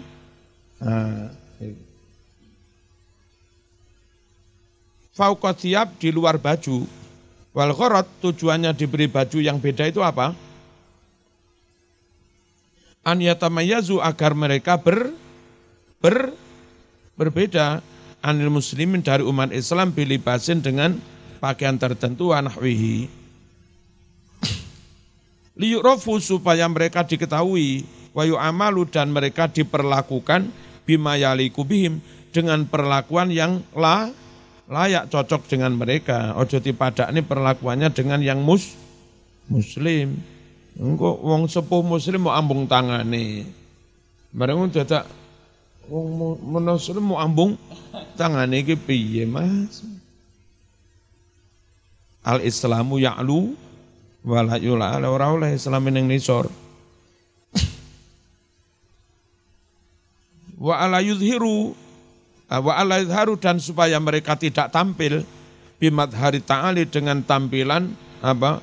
Nah, fauqa thiyab di luar baju. Wal gharad tujuannya diberi baju yang beda itu apa? An yatamayyazu agar mereka berbeda anil muslimin dari umat Islam bilibasin dengan pakaian tertentu anahwihi. Liyu'rafu supaya mereka diketahui wa yu'amalu dan mereka diperlakukan bima yaliku bihim dengan perlakuan yang layak cocok dengan mereka. Ojo dipadakne perlakuannya dengan yang muslim. Engko wong sepuh muslim mau ambung tangane. Bareng dadak wong muslim mau ambung tangane iki piye, Mas? Al Islamu ya'lu wa la yula, ora oleh Islam ning nisor. Wa ala yuzhiru wa ala yuzharu dan supaya mereka tidak tampil bimadhari ta'ali dengan tampilan apa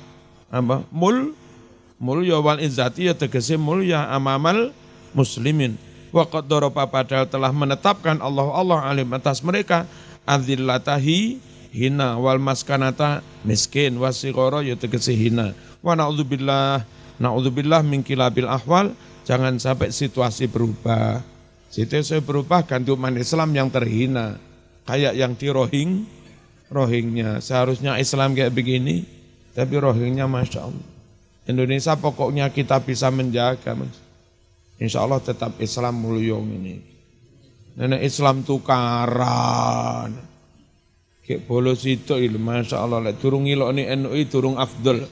mulya wal izzati ya tegese mulya amamal muslimin. Wa qad daraba padahal telah menetapkan Allah alim atas mereka adzillatahi hina wal maskanata miskin wasighara ya tegese hina. Wa na'udzubillah min kilabil ahwal, jangan sampai situasi berubah. Situasi berubah ganti umat Islam yang terhina. Kayak yang di Rohingya. Seharusnya Islam kayak begini, tapi Rohingya Masya Allah. Indonesia pokoknya kita bisa menjaga, Mas. Insya Allah tetap Islam muluyong ini. Nenek Islam tukaran. Kayak bolos itu, Masya Allah. Turung ngilok ini NUI, turung afdol.